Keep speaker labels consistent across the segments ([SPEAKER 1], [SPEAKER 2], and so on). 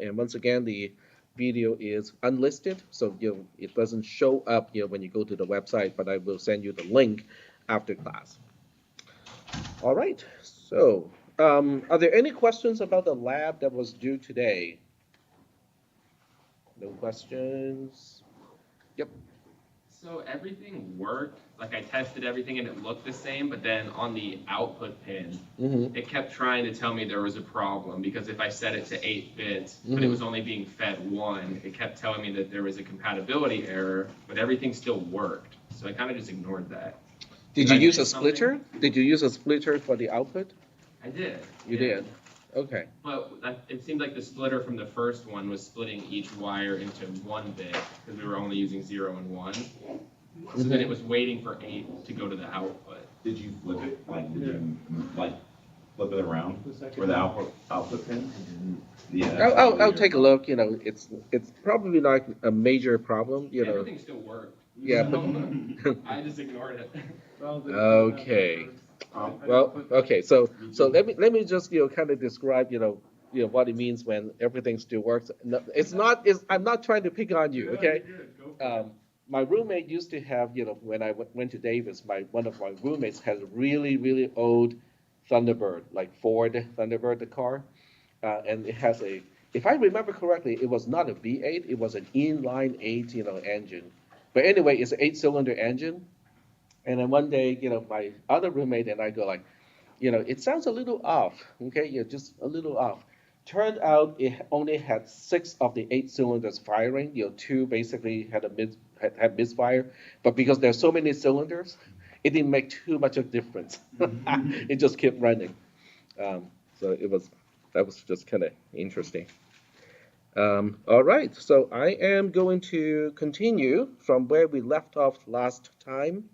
[SPEAKER 1] And once again, the video is unlisted, so it doesn't show up when you go to the website, but I will send you the link after class. All right, so are there any questions about the lab that was due today? No questions? Yep.
[SPEAKER 2] So everything worked, like I tested everything and it looked the same, but then on the output pin, it kept trying to tell me there was a problem because if I set it to 8 bits, but it was only being fed 1, it kept telling me that there was a compatibility error, but everything still worked. So I kind of just ignored that.
[SPEAKER 1] Did you use a splitter? Did you use a splitter for the output?
[SPEAKER 2] I did.
[SPEAKER 1] You did? Okay.
[SPEAKER 2] But it seemed like the splitter from the first one was splitting each wire into 1 bit because we were only using 0 and 1. So then it was waiting for 8 to go to the output.
[SPEAKER 3] Did you flip it? Flip it around for the output pin?
[SPEAKER 1] Yeah. I'll take a look. It's probably like a major problem.
[SPEAKER 2] Everything still worked.
[SPEAKER 1] Yeah, but
[SPEAKER 2] I just ignored it.
[SPEAKER 1] Okay. Well, okay. So let me just kind of describe what it means when everything still works. No, I'm not trying to pick on you. Okay. My roommate used to have when I went to Davis, one of my roommates has a really old Thunderbird, like Ford Thunderbird, the car, and it has if I remember correctly, it was not a V8, it was an inline 8 engine. But anyway, it's an 8-cylinder engine. And then one day, my other roommate and I go like, it sounds a little off. Okay, just a little off. Turned out it only had 6 of the 8 cylinders firing. 2 basically had misfire, but because there's so many cylinders, it didn't make too much of a difference. It just kept running. So that was just kind of interesting. All right, so I am going to continue from where we left off last time.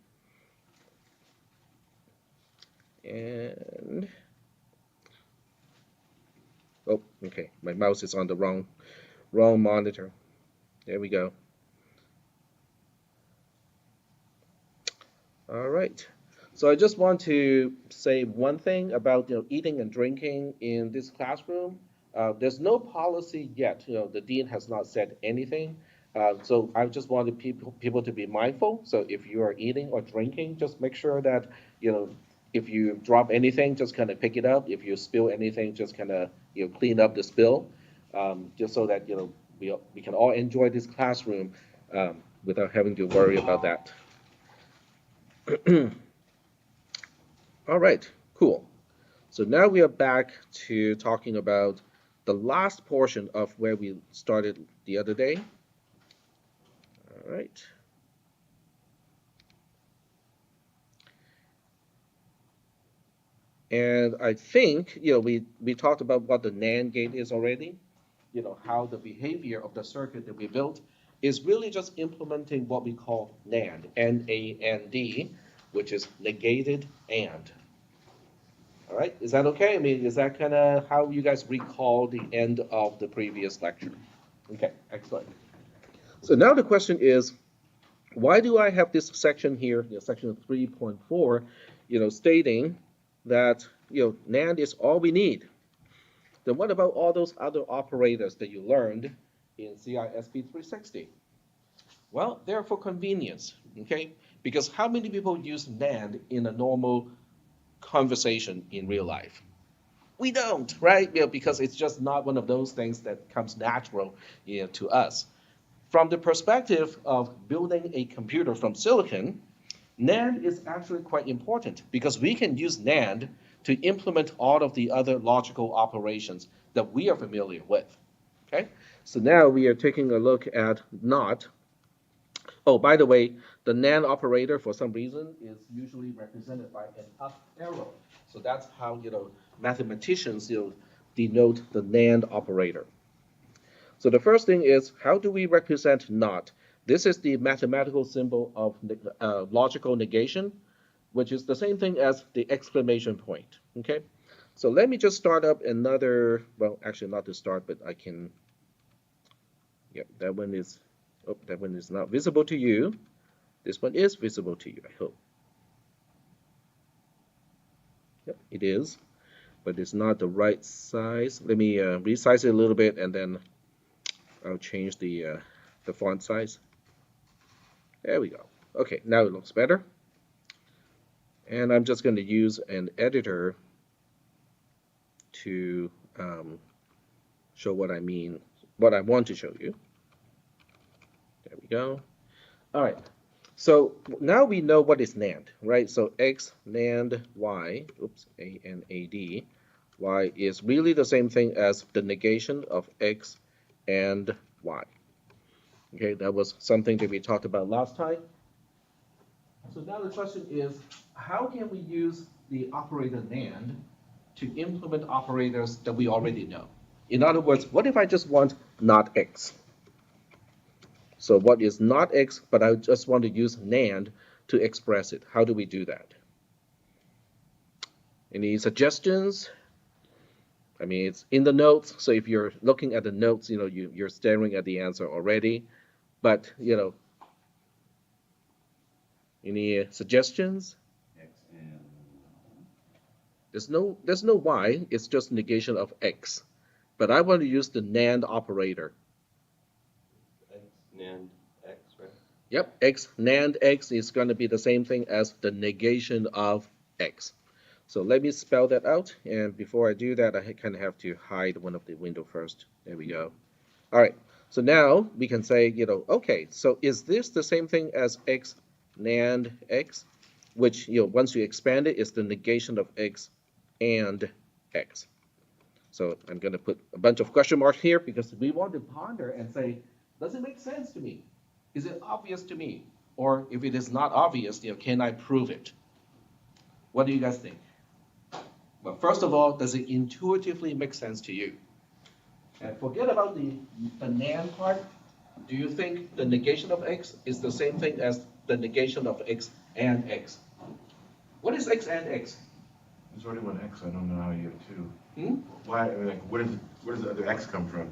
[SPEAKER 1] And oh, okay, my mouse is on the wrong monitor. There we go. All right. So I just want to say one thing about eating and drinking in this classroom. There's no policy yet. The dean has not said anything. So I just wanted people to be mindful. So if you are eating or drinking, just make sure that if you drop anything, just kind of pick it up. If you spill anything, just kind of clean up the spill, just so that we can all enjoy this classroom without having to worry about that. All right, cool. So now we are back to talking about the last portion of where we started the other day. All right. And I think, we talked about what the NAND gate is already, how the behavior of the circuit that we built is really just implementing what we call NAND, N-A-N-D, which is negated and. All right, is that okay? I mean, is that kind of how you guys recall the end of the previous lecture? Okay, excellent. So now the question is, why do I have this section here, section 3.4, stating that NAND is all we need? Then what about all those other operators that you learned in CISP310? Well, they're for convenience, okay? Because how many people use NAND in a normal conversation in real life? We don't, right? Because it's just not one of those things that comes natural to us. From the perspective of building a computer from silicon, NAND is actually quite important because we can use NAND to implement all of the other logical operations that we are familiar with. Okay, so now we are taking a look at NOT. Oh, by the way, the NAND operator for some reason is usually represented by an up arrow. So that's how mathematicians denote the NAND operator. So the first thing is, how do we represent NOT? This is the mathematical symbol of logical negation, which is the same thing as the exclamation point. Okay, so let me just start up another. Well, actually, not to start, but I can. Yep, that one is. Oh, that one is not visible to you. This one is visible to you, I hope. Yep, it is, but it's not the right size. Let me resize it a little bit, and then I'll change the font size. There we go. Okay, now it looks better. And I'm just going to use an editor to show what I mean, what I want to show you. There we go. All right. So now we know what is NAND, right? So X NAND Y, oops, A-N-A-D, Y is really the same thing as the negation of X and Y. Okay, that was something that we talked about last time. So now the question is, how can we use the operator NAND to implement operators that we already know? In other words, what if I just want not X? So what is not X, but I just want to use NAND to express it? How do we do that? Any suggestions? I mean, it's in the notes, so if you're looking at the notes, you're staring at the answer already. But, any suggestions?
[SPEAKER 3] X and
[SPEAKER 1] There's no Y, it's just negation of X. But I want to use the NAND operator.
[SPEAKER 4] X, NAND, X, right?
[SPEAKER 1] Yep, X, NAND X is going to be the same thing as the negation of X. So let me spell that out, and before I do that, I kind of have to hide one of the window first. There we go. All right, so now we can say, okay, so is this the same thing as X, NAND X, which, once you expand it, is the negation of X and X. So I'm going to put a bunch of question marks here because we want to ponder and say, does it make sense to me? Is it obvious to me? Or if it is not obvious, can I prove it? What do you guys think? Well, first of all, does it intuitively make sense to you? And forget about the NAND part. Do you think the negation of X is the same thing as the negation of X and X? What is X and X?
[SPEAKER 3] there's already one X, I don't know how you get two.
[SPEAKER 1] Hmm?
[SPEAKER 3] Where does the other X come from?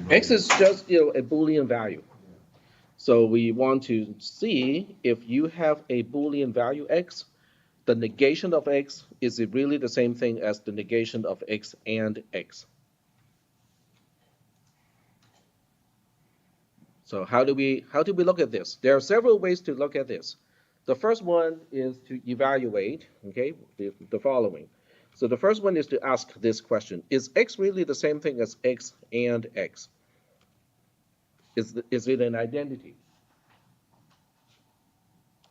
[SPEAKER 1] X is just a Boolean value. So we want to see if you have a Boolean value X, the negation of X, is it really the same thing as the negation of X and X? So how do we look at this? There are several ways to look at this. The first one is to evaluate, okay, the following. So the first one is to ask this question: is X really the same thing as X and X? Is it an identity?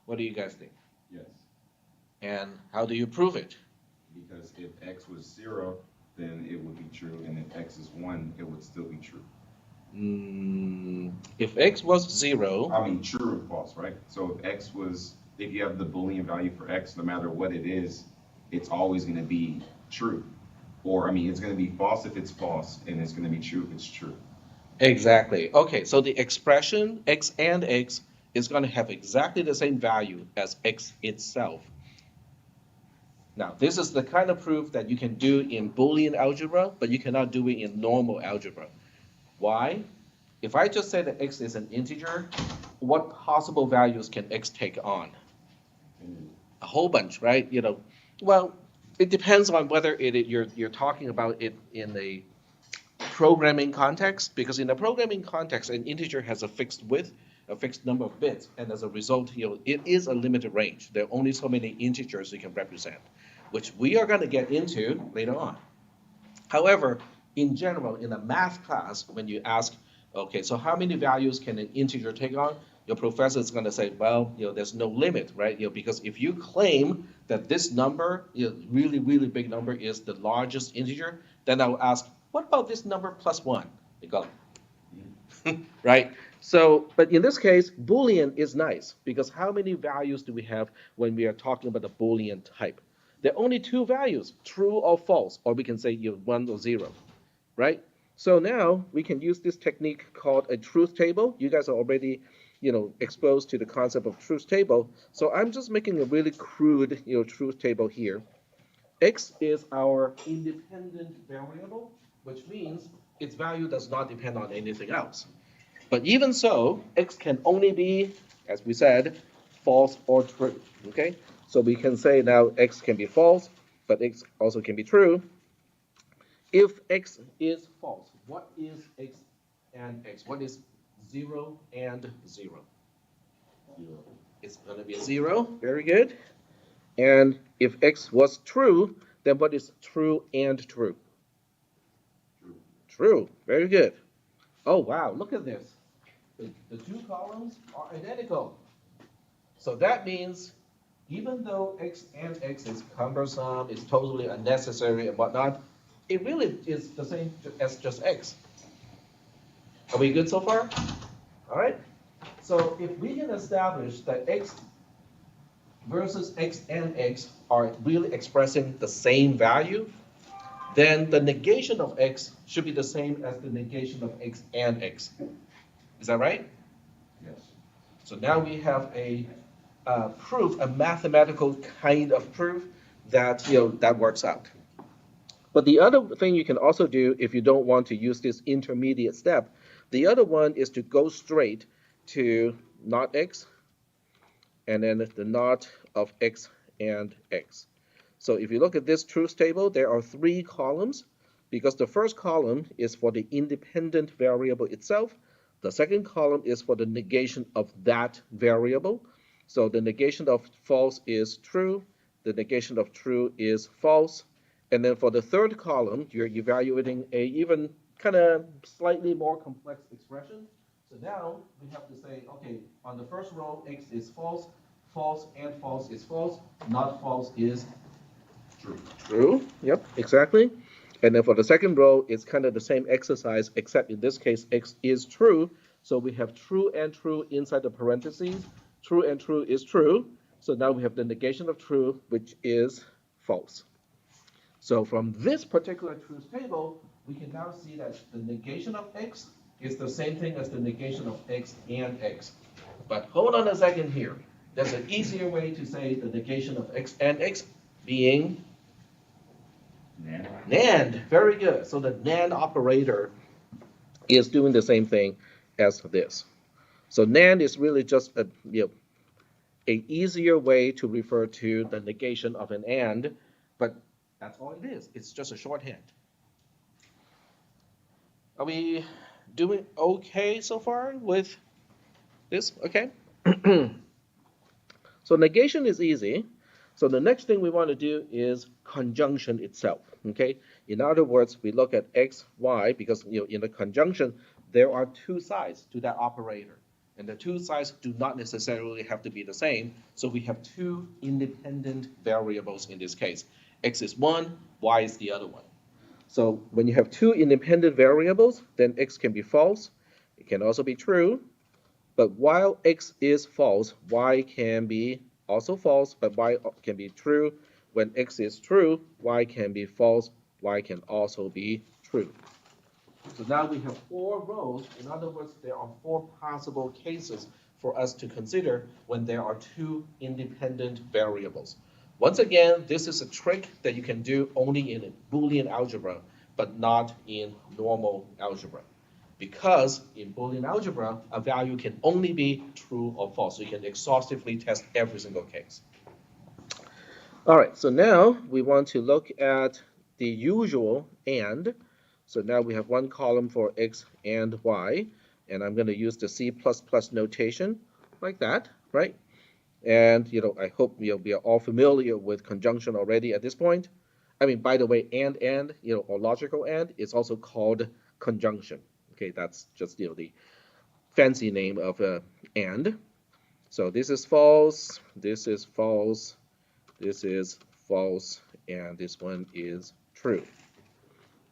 [SPEAKER 1] What do you guys think?
[SPEAKER 3] Yes,
[SPEAKER 1] And how do you prove it?
[SPEAKER 3] because if X was 0, then it would be true, and if X is 1, it would still be true.
[SPEAKER 1] If X was 0,
[SPEAKER 3] I mean, true or false, right? So if you have the Boolean value for X, no matter what it is, it's always going to be true. Or, I mean, it's going to be false if it's false, and it's going to be true if it's true.
[SPEAKER 1] exactly. Okay, so the expression X and X is going to have exactly the same value as X itself. Now, this is the kind of proof that you can do in Boolean algebra, but you cannot do it in normal algebra. Why? If I just say that X is an integer, what possible values can X take on? A whole bunch, right? Well, it depends on whether you're talking about it in a programming context, because in a programming context, an integer has a fixed width, a fixed number of bits, and as a result, it is a limited range. There are only so many integers you can represent, which we are going to get into later on. However, in general, in a math class, when you ask, okay, so how many values can an integer take on? Your professor is going to say, well, there's no limit, right? Because if you claim that this number, really, really big number, is the largest integer, then I will ask, what about this number plus 1? You go, right? So, but in this case, Boolean is nice, because how many values do we have when we are talking about the Boolean type? There are only 2 values, true or false, or we can say 1 or 0, right? So now we can use this technique called a truth table. You guys are already, exposed to the concept of truth table. So I'm just making a really crude, truth table here. X is our independent variable, which means its value does not depend on anything else. But even so, X can only be, as we said, false or true, okay? So we can say now X can be false, but X also can be true. If X is false, what is X and x. What is 0 and 0?
[SPEAKER 4] 0.
[SPEAKER 1] It's going to be 0. Very good. And if x was true, then what is true and true?
[SPEAKER 3] True.
[SPEAKER 1] True. Very good. Oh, wow. Look at this. The two columns are identical. So that means even though x and x is cumbersome, it's totally unnecessary and whatnot, it really is the same as just x. Are we good so far? All right. So if we can establish that x versus x and x are really expressing the same value, then the negation of x should be the same as the negation of x and x. Is that right?
[SPEAKER 3] Yes.
[SPEAKER 1] So now we have a proof, a mathematical kind of proof that that works out. But the other thing you can also do if you don't want to use this intermediate step, the other one is to go straight to not x and then the not of x and x. So if you look at this truth table, there are 3 columns because the first column is for the independent variable itself. The second column is for the negation of that variable. So the negation of false is true. The negation of true is false. And then for the third column, you're evaluating a even kind of slightly more complex expression. So now we have to say, okay, on the first row, x is false, false and false is false, not false is
[SPEAKER 3] True.
[SPEAKER 1] true. Yep, exactly. And then for the second row, it's kind of the same exercise, except in this case, x is true. So we have true and true inside the parentheses. True and true is true. So now we have the negation of true, which is false. So from this particular truth table, we can now see that the negation of x is the same thing as the negation of x and x. But hold on a second here. There's an easier way to say the negation of x and x being
[SPEAKER 3] Nand.
[SPEAKER 1] NAND. Very good. So the NAND operator is doing the same thing as this. So NAND is really just a easier way to refer to the negation of an AND, but that's all it is. It's just a shorthand. Are we doing okay so far with this? Okay. So negation is easy. So the next thing we want to do is conjunction itself. Okay. In other words, we look at x, y because in the conjunction there are 2 sides to that operator, and the 2 sides do not necessarily have to be the same. So we have 2 independent variables in this case. X is one, y is the other one. So when you have 2 independent variables, then x can be false. It can also be true. But while x is false, y can be also false, but y can be true. When x is true, y can be false, y can also be true. So now we have 4 rows. In other words, there are 4 possible cases for us to consider when there are 2 independent variables. Once again, this is a trick that you can do only in Boolean algebra, but not in normal algebra. Because in Boolean algebra, a value can only be true or false. So you can exhaustively test every single case. All right, so now we want to look at the usual AND. So now we have 1 column for x and y, and I'm going to use the C++ notation like that, right? And I hope we are all familiar with conjunction already at this point. I mean, by the way, and or logical and is also called conjunction. Okay, that's just the fancy name of and. So this is false, this is false, this is false, and this one is true.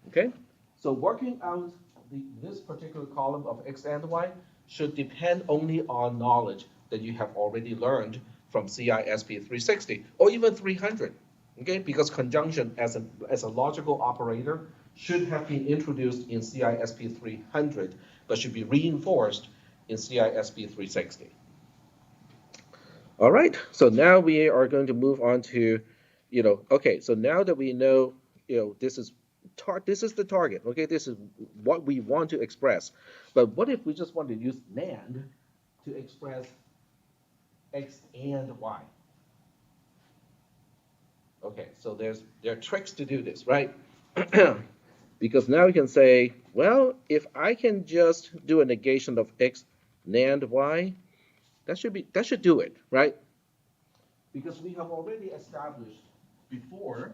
[SPEAKER 1] Okay, so working out this particular column of x and y should depend only on knowledge that you have already learned from CISP360 or even 300. Okay, because conjunction as a logical operator should have been introduced in CISP300, but should be reinforced in CISP360. All right, so now we are going to move on to, okay, so now that we know, this is the target, okay, this is what we want to express. But what if we just want to use NAND to express x and y? Okay, so there are tricks to do this, right? Because now we can say Well, if I can just do a negation of x NAND y, that should do it, right? Because we have already established before,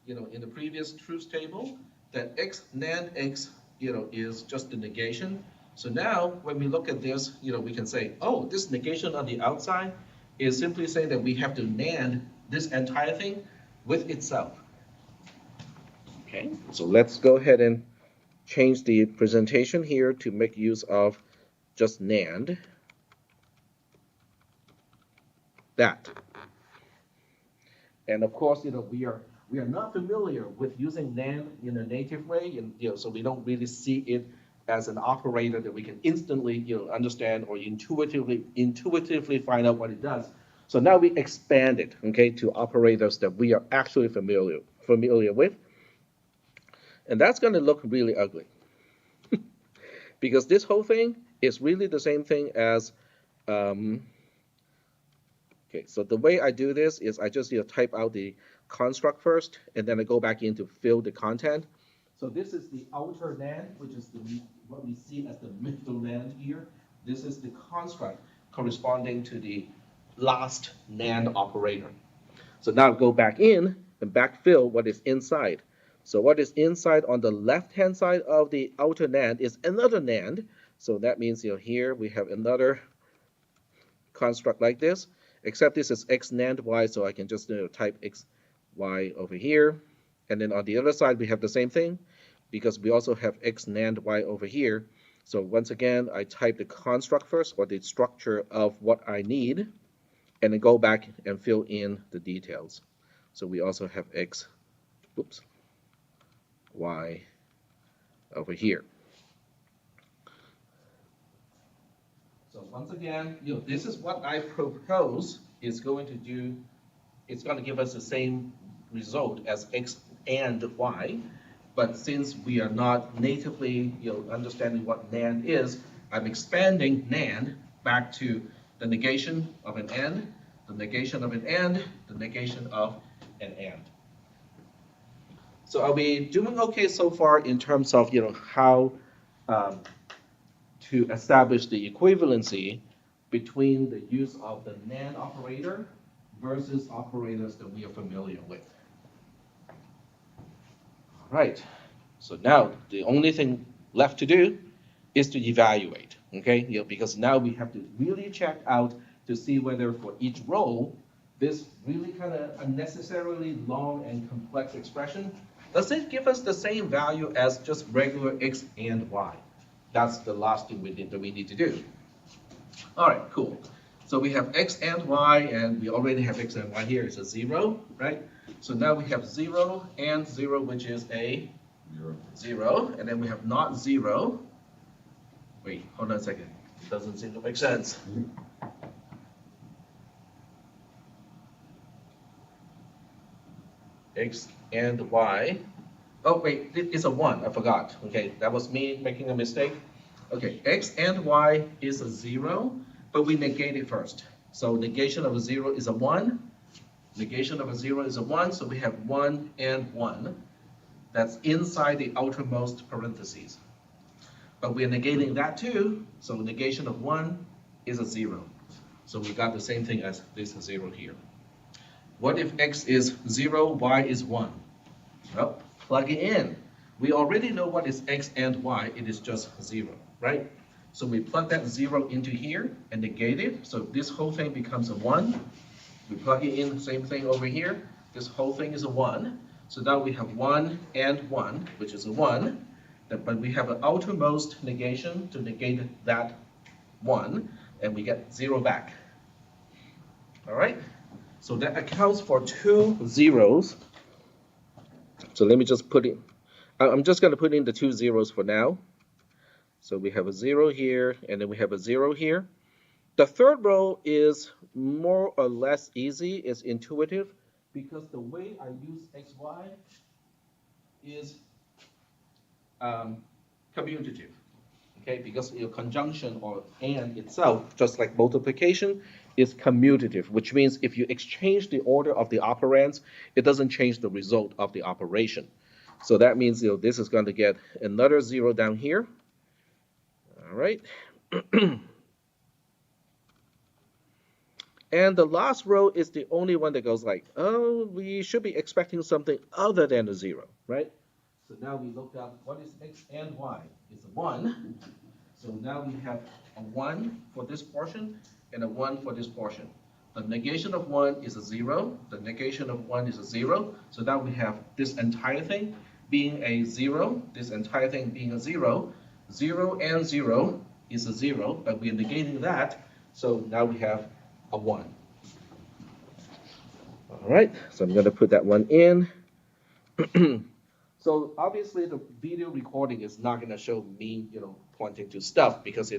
[SPEAKER 1] in the previous truth table, that x NAND x, is just the negation. So now when we look at this, we can say, oh, this negation on the outside is simply saying that we have to NAND this entire thing with itself. Okay, so let's go ahead and change the presentation here to make use of just NAND. That. And of course, we are not familiar with using NAND in a native way, and so we don't really see it as an operator that we can instantly understand or intuitively find out what it does. So now we expand it, okay, to operators that we are actually familiar with, and that's going to look really ugly because this whole thing is really the same thing as okay, so the way I do this is I just type out the construct first, and then I go back in to fill the content. So this is the outer NAND, which is what we see as the middle NAND here. This is the construct corresponding to the last NAND operator. So now go back in and backfill what is inside. So what is inside on the left-hand side of the outer NAND is another NAND. So that means here we have another construct like this, except this is x NAND y, so I can just type x y over here. And then on the other side, we have the same thing because we also have x NAND y over here. So once again, I type the construct first, or the structure of what I need, and then go back and fill in the details. So we also have x, y over here. So once again, this is what I propose is going to do. It's going to give us the same result as x and y, but since we are not natively, understanding what NAND is, I'm expanding NAND back to the negation of an AND, the negation of an AND, the negation of an AND. So are we doing okay so far in terms of, how to establish the equivalency between the use of the NAND operator versus operators that we are familiar with? All right, so now the only thing left to do is to evaluate, okay? Because now we have to really check out to see whether for each row, this really kind of unnecessarily long and complex expression, does it give us the same value as just regular x and y? That's the last thing we need to do. All right, cool. So we have x and y, and we already have x and y here. It's a 0, right? So now we have 0 and 0, which is a 0. And then we have not 0. Wait, hold on a second. It doesn't seem to make sense. X and y. Oh, wait, it's a 1. I forgot. Okay, that was me making a mistake. Okay, x and y is a 0, but we negate it first. So negation of a 0 is a 1. Negation of a 0 is a 1, so we have 1 and 1. That's inside the outermost parentheses. But we're negating that too, so negation of 1 is a 0. So we got the same thing as this 0 here. What if x is 0, y is 1? Well, plug it in. We already know what is x and y. It is just 0, right? So we plug that 0 into here and negate it. So this whole thing becomes a 1. We plug it in, same thing over here. This whole thing is a 1. So now we have 1 and 1, which is a 1. But we have an outermost negation to negate that 1, and we get 0 back. All right? So that accounts for 2 zeros. So let me just put in, I'm just going to put in the 2 zeros for now. So we have a 0 here, and then we have a 0 here. The third row is more or less easy, it's intuitive, because the way I use xy is commutative. Okay, because conjunction or and itself, just like multiplication, is commutative, which means if you exchange the order of the operands, it doesn't change the result of the operation. So that means this is going to get another 0 down here. All right. And the last row is the only one that goes like, oh, we should be expecting something other than a 0, right? So now we look up what is x and y. It's a 1. So now we have a 1 for this portion and a 1 for this portion. The negation of 1 is a 0. The negation of 1 is a 0. So now we have this entire thing being a 0, this entire thing being a 0. 0 and 0 is a 0, but we're negating that. So now we have a 1. All right, so I'm going to put that one in. So obviously the video recording is not going to show me, pointing to stuff because,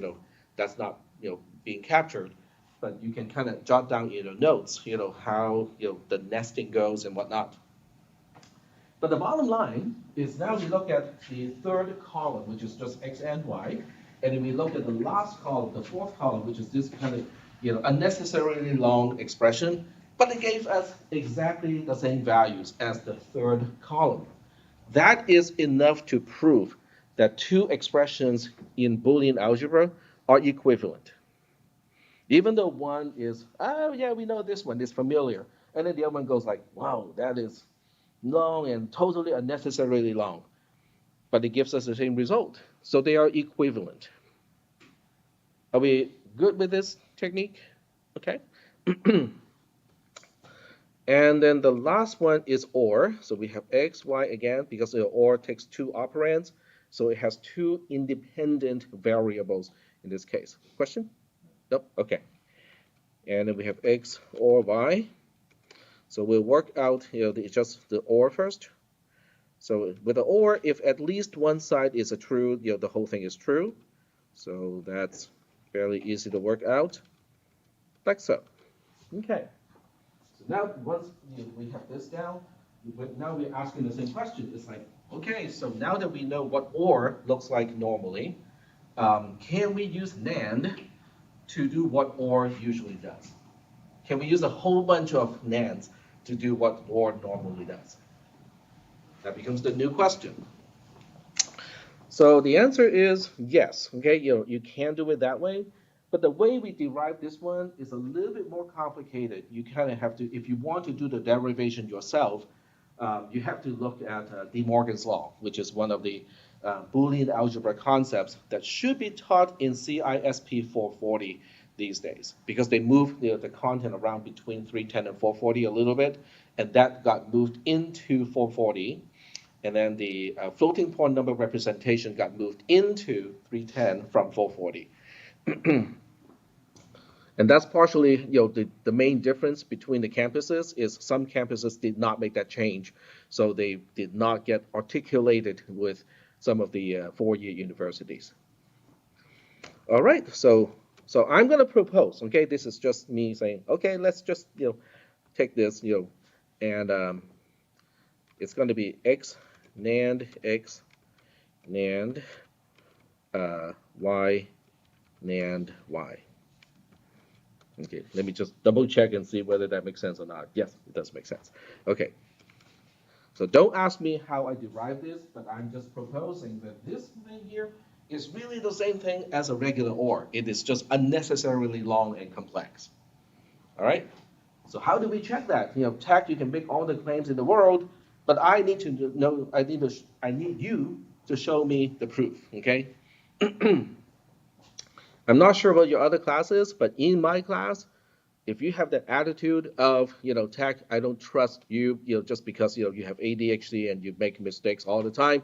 [SPEAKER 1] that's not, being captured. But you can kind of jot down, notes, how, the nesting goes and whatnot. But the bottom line is now we look at the third column, which is just x and y, and then we look at the last column, the fourth column, which is this kind of, unnecessarily long expression, but it gave us exactly the same values as the third column. That is enough to prove that two expressions in Boolean algebra are equivalent. Even though one is, oh yeah, we know this one is familiar, and then the other one goes like, wow, that is long and totally unnecessarily long, but it gives us the same result. So they are equivalent. Are we good with this technique? Okay. And then the last one is OR. So we have x, y again, because the OR takes two operands. So it has two independent variables in this case. Question? Nope. Okay. And then we have x or y. So we'll work out, just the OR first. So with the OR, if at least one side is a true, the whole thing is true. So that's fairly easy to work out, like so. Okay. So now once we have this down, now we're asking the same question. It's like, okay, so now that we know what OR looks like normally, can we use NAND to do what OR usually does? Can we use a whole bunch of NANDs to do what OR normally does? That becomes the new question. So the answer is yes. Okay, you can do it that way, but the way we derive this one is a little bit more complicated. You kind of have to, if you want to do the derivation yourself, you have to look at De Morgan's law, which is one of the Boolean algebra concepts that should be taught in CISP 440 these days, because they moved the content around between 310 and 440 a little bit, and that got moved into 440. And then the floating point number representation got moved into 310 from 440. And that's partially, the main difference between the campuses is some campuses did not make that change. So they did not get articulated with some of the four-year universities. All right, so I'm going to propose, okay, this is just me saying, okay, let's just, take this, and it's going to be x NAND x NAND y NAND y. Okay, let me just double check and see whether that makes sense or not. Yes, it does make sense. Okay. So don't ask me how I derived this, but I'm just proposing that this thing here is really the same thing as a regular OR. It is just unnecessarily long and complex. All right? So how do we check that? TAC, you can make all the claims in the world, but I need to know, I need you to show me the proof, okay? I'm not sure about your other classes, but in my class, if you have the attitude of, TAC, I don't trust you, just because, you have ADHD and you make mistakes all the time,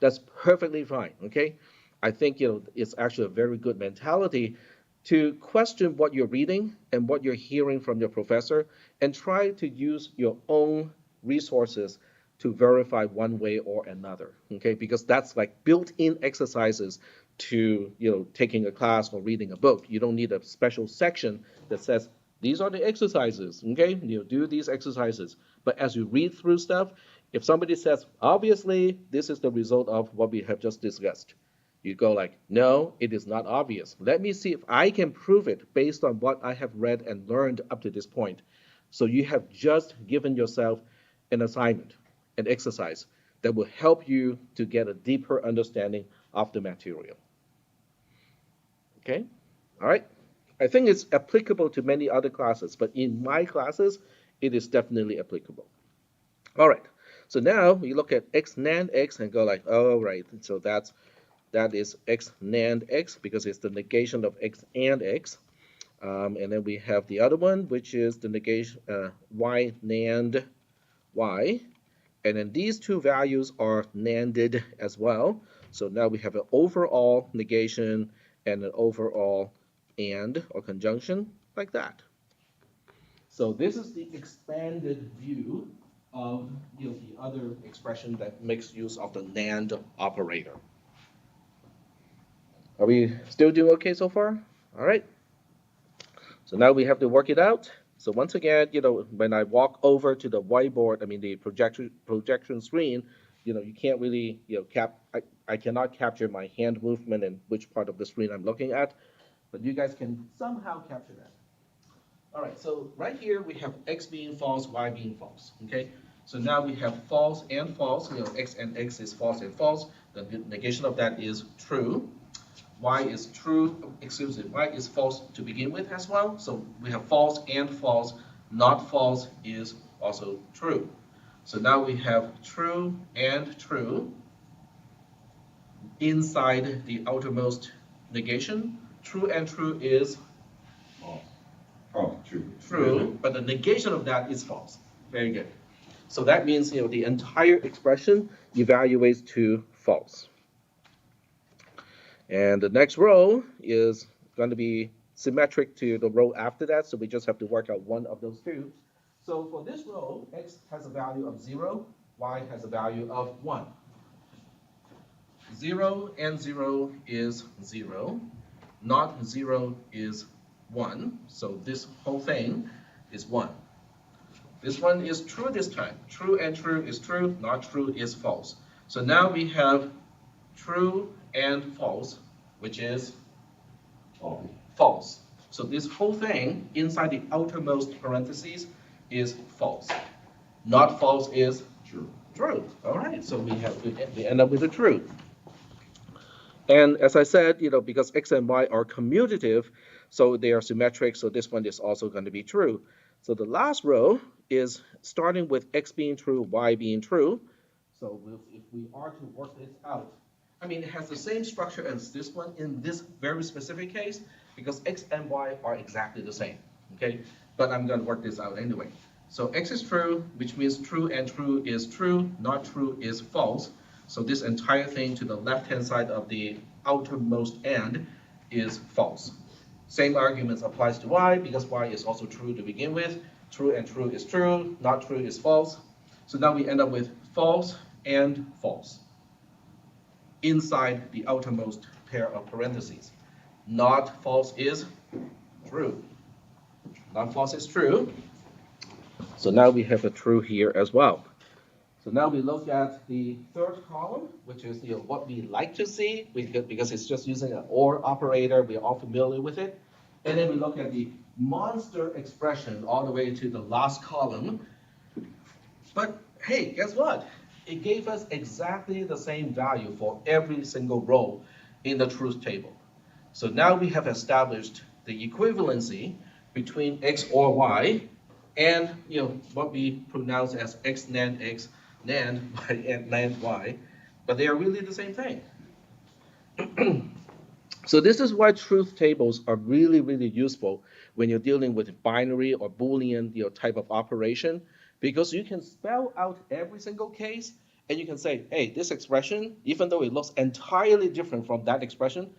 [SPEAKER 1] that's perfectly fine, okay? I think, it's actually a very good mentality to question what you're reading and what you're hearing from your professor and try to use your own resources to verify one way or another, okay? Because that's like built-in exercises to, taking a class or reading a book. You don't need a special section that says, these are the exercises, okay? Do these exercises. But as you read through stuff, if somebody says, obviously, this is the result of what we have just discussed, you go like, no, it is not obvious. Let me see if I can prove it based on what I have read and learned up to this point. So you have just given yourself an assignment, an exercise that will help you to get a deeper understanding of the material. Okay? All right? I think it's applicable to many other classes, but in my classes, it is definitely applicable. All right. So now we look at x NAND x and go like, oh, right. So that is x NAND x because it's the negation of x and x. And then we have the other one, which is the negation y NAND y. And then these two values are NANDed as well. So now we have an overall negation and an overall AND or conjunction like that. So this is the expanded view of the other expression that makes use of the NAND operator. Are we still doing okay so far? All right. So now we have to work it out. So once again, when I walk over to the whiteboard, I mean the projection screen, you can't really, I cannot capture my hand movement and which part of the screen I'm looking at, but you guys can somehow capture that. All right, so right here we have x being false, y being false, okay? So now we have false and false, x and x is false and false. The negation of that is true. Y is true, excuse me, y is false to begin with as well. So we have false and false, not false is also true. So now we have true and true inside the outermost negation. True and true is
[SPEAKER 3] False. Oh, true.
[SPEAKER 1] True, but the negation of that is false. Very good. So that means the entire expression evaluates to false. And the next row is going to be symmetric to the row after that, so we just have to work out one of those two. So for this row, x has a value of 0, y has a value of 1. 0 and 0 is 0. Not 0 is 1. So this whole thing is 1. This one is true this time. True and true is true. Not true is false. So now we have true and false, which is false. So this whole thing inside the outermost parentheses is false. Not false is
[SPEAKER 3] True.
[SPEAKER 1] True. All right. So we end up with a true. And as I said, because x and y are commutative, so they are symmetric, so this one is also going to be true. So the last row is starting with x being true, y being true. So if we are to work this out, I mean, it has the same structure as this one in this very specific case, because x and y are exactly the same, okay? But I'm going to work this out anyway. So x is true, which means true and true is true, not true is false. So this entire thing to the left-hand side of the outermost end is false. Same arguments applies to y, because y is also true to begin with. True and true is true, not true is false. So now we end up with false and false inside the outermost pair of parentheses. Not false is true. Not false is true. So now we have a true here as well. So now we look at the third column, which is what we like to see, because it's just using an OR operator. We're all familiar with it. And then we look at the monster expression all the way to the last column. But hey, guess what? It gave us exactly the same value for every single row in the truth table. So now we have established the equivalency between x or y and what we pronounce as x NAND x NAND y and NAND y, but they are really the same thing. So this is why truth tables are really, really useful when you're dealing with binary or Boolean type of operation, because you can spell out every single case and you can say, hey, this expression, even though it looks entirely different from that expression,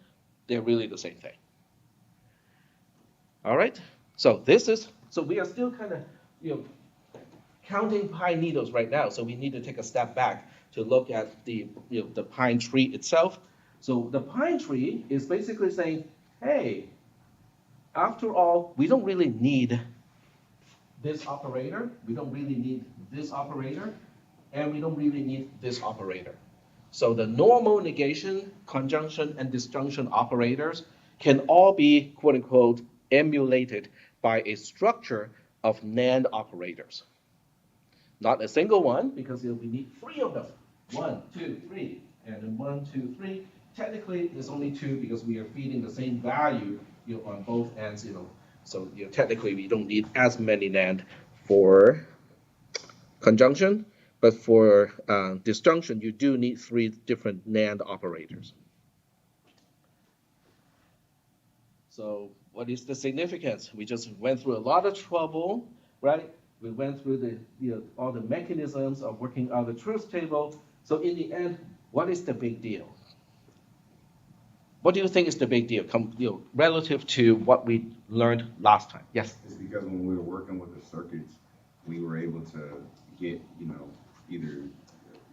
[SPEAKER 1] they're really the same thing. All right? So we are still kind of counting pine needles right now, so we need to take a step back to look at the pine tree itself. So the pine tree is basically saying, hey, after all, we don't really need this operator, we don't really need this operator, and we don't really need this operator. So the normal negation, conjunction, and disjunction operators can all be, quote unquote, emulated by a structure of NAND operators. Not a single one, because we need 3 of them. 1, 2, 3, and then 1, 2, 3. Technically, there's only 2 because we are feeding the same value, on both ends, So, technically, we don't need as many NAND for conjunction, but for disjunction, you do need 3 different NAND operators. So what is the significance? We just went through a lot of trouble, right? We went through all the mechanisms of working out the truth table. So in the end, what is the big deal? What do you think is the big deal, relative to what we learned last time? Yes.
[SPEAKER 3] It's because when we were working with the circuits, we were able to get, either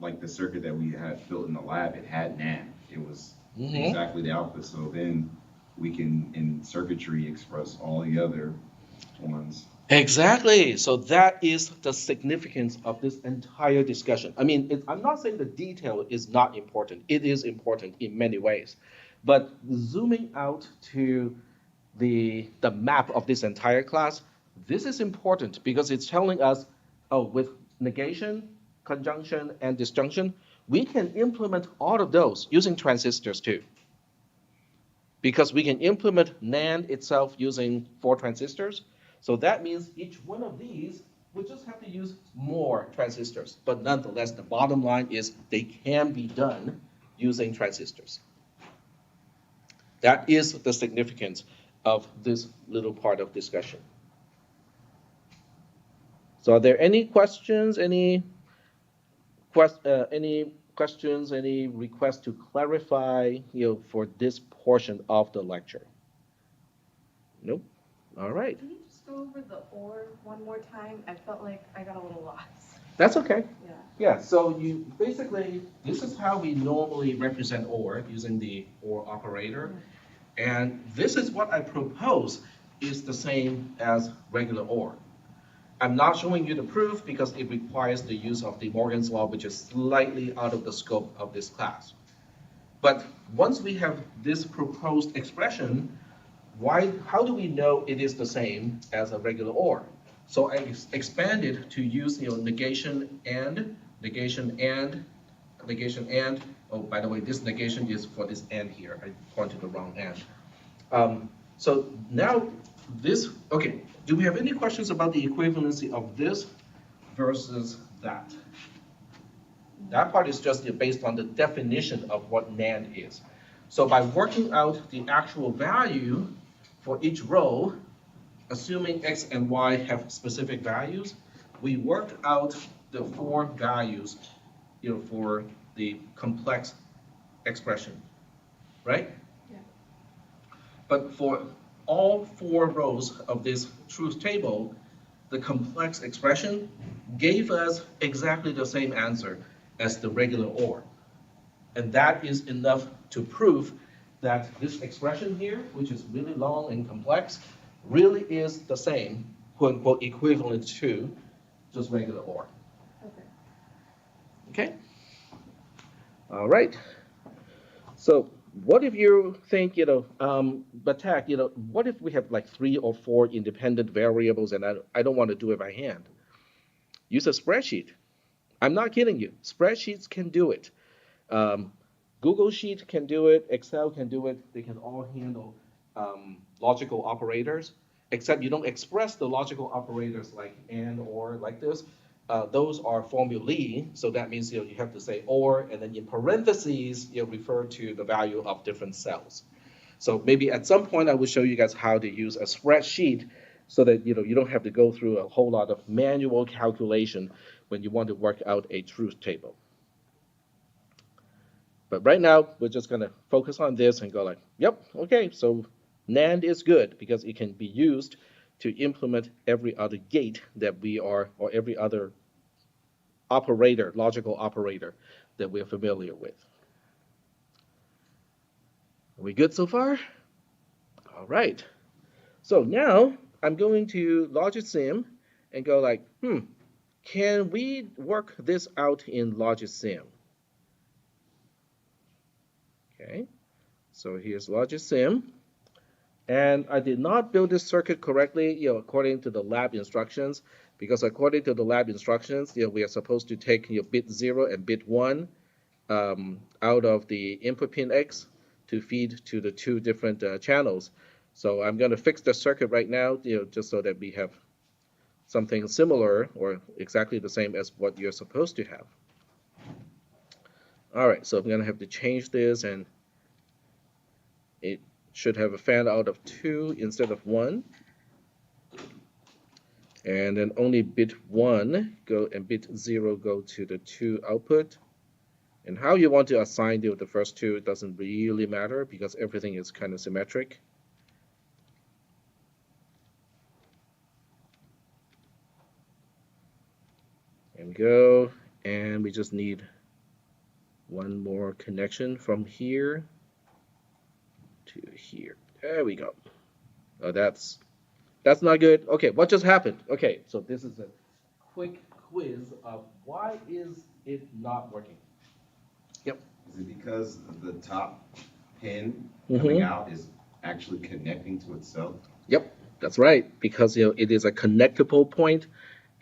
[SPEAKER 3] like the circuit that we had built in the lab, it had NAND. It was exactly the output. So then we can, in circuitry, express all the other ones.
[SPEAKER 1] Exactly. So that is the significance of this entire discussion. I mean, I'm not saying the detail is not important. It is important in many ways. But zooming out to the map of this entire class, this is important because it's telling us, with negation, conjunction, and disjunction, we can implement all of those using transistors too. Because we can implement NAND itself using 4 transistors. So that means each one of these, we just have to use more transistors. But nonetheless, the bottom line is they can be done using transistors. That is the significance of this little part of discussion. So are there any questions, any questions, any requests to clarify, for this portion of the lecture? Nope. All right.
[SPEAKER 5] Can you just go over the OR one more time? I felt like I got a little lost.
[SPEAKER 1] That's okay.
[SPEAKER 5] Yeah.
[SPEAKER 1] Yeah, so you basically, this is how we normally represent OR using the OR operator. And this is what I propose is the same as regular OR. I'm not showing you the proof because it requires the use of De Morgan's law, which is slightly out of the scope of this class. But once we have this proposed expression, how do we know it is the same as a regular OR? So I expanded to use negation and, oh, by the way, this negation is for this and here. I pointed the wrong and. So now this, okay, do we have any questions about the equivalency of this versus that? That part is just based on the definition of what NAND is. So by working out the actual value for each row, assuming X and Y have specific values, we worked out the 4 values, for the complex expression, right?
[SPEAKER 5] Yeah.
[SPEAKER 1] But for all 4 rows of this truth table, the complex expression gave us exactly the same answer as the regular OR. And that is enough to prove that this expression here, which is really long and complex, really is the same, quote unquote, equivalent to just regular OR. Okay? All right. So what if you think, Batak, what if we have like 3 or 4 independent variables and I don't want to do it by hand? Use a spreadsheet. I'm not kidding you. Spreadsheets can do it. Google Sheet can do it. Excel can do it. They can all handle logical operators, except you don't express the logical operators like and, or, like this. Those are formulae, so that means you have to say or, and then in parentheses you refer to the value of different cells. So maybe at some point I will show you guys how to use a spreadsheet so that you don't have to go through a whole lot of manual calculation when you want to work out a truth table. But right now we're just going to focus on this and go like, yep, okay, so NAND is good because it can be used to implement every other gate that or every other operator, logical operator that we're familiar with. Are we good so far? All right. So now I'm going to LogicSim and go like, can we work this out in LogicSim? Okay, so here's LogicSim. And I did not build this circuit correctly, according to the lab instructions, because according to the lab instructions, we are supposed to take bit 0 and bit 1 out of the input pin X to feed to the two different channels. So I'm going to fix the circuit right now, just so that we have something similar or exactly the same as what you're supposed to have. All right, so I'm going to have to change this, and it should have a fan out of 2 instead of 1. And then only bit 1 go and bit 0 go to the 2 output. And how you want to assign the first 2 doesn't really matter because everything is kind of symmetric. And go, and we just need one more connection from here to here. There we go. Oh, that's not good. Okay, what just happened? Okay, so this is a quick quiz of why is it not working? Yep.
[SPEAKER 3] Is it because the top pin coming
[SPEAKER 1] Mhm.
[SPEAKER 3] out is actually connecting to itself?
[SPEAKER 1] Yep, that's right. Because it is a connectable point,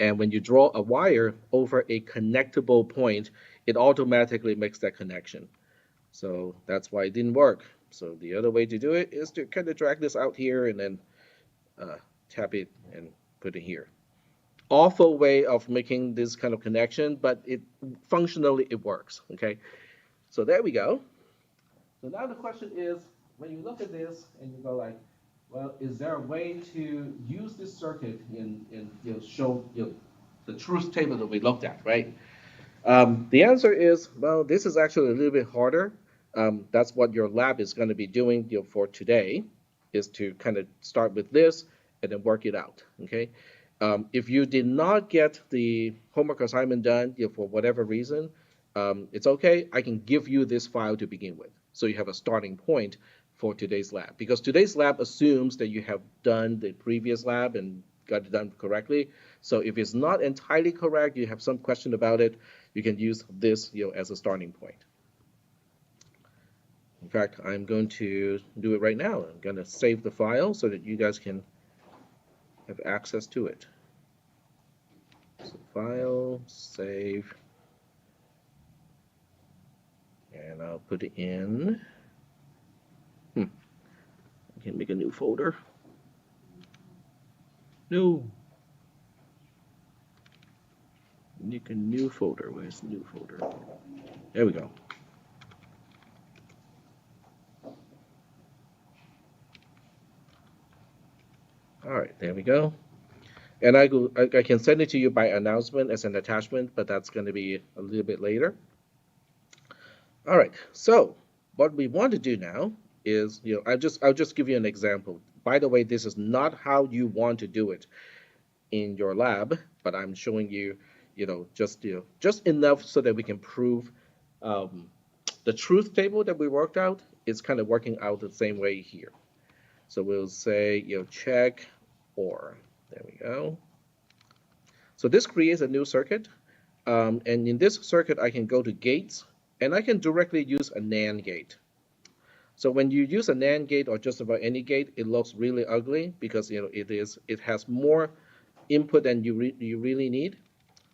[SPEAKER 1] and when you draw a wire over a connectable point, it automatically makes that connection. So that's why it didn't work. So the other way to do it is to kind of drag this out here and then tap it and put it here. Awful way of making this kind of connection, but it functionally it works. Okay, so there we go. So now the question is, when you look at this and you go like, well, is there a way to use this circuit in show the truth table that we looked at, right? The answer is, well, this is actually a little bit harder. That's what your lab is going to be doing for today, is to kind of start with this and then work it out. Okay. If you did not get the homework assignment done for whatever reason, it's okay. I can give you this file to begin with, so you have a starting point for today's lab. Because today's lab assumes that you have done the previous lab and got it done correctly. So if it's not entirely correct, you have some question about it, you can use this as a starting point. In fact, I'm going to do it right now. I'm going to save the file so that you guys can have access to it. So file, save, and I'll put it in. I can make a new folder. No. Make a new folder. Where's new folder? There we go. All right, there we go. And I can send it to you by announcement as an attachment, but that's going to be a little bit later. All right, so what we want to do now is, I'll just give you an example. By the way, this is not how you want to do it in your lab, but I'm showing you, just enough so that we can prove the truth table that we worked out is kind of working out the same way here. So we'll say, check or. There we go. So this creates a new circuit. And in this circuit, I can go to gates, and I can directly use a NAND gate. So when you use a NAND gate or just about any gate, it looks really ugly because it has more input than you really need.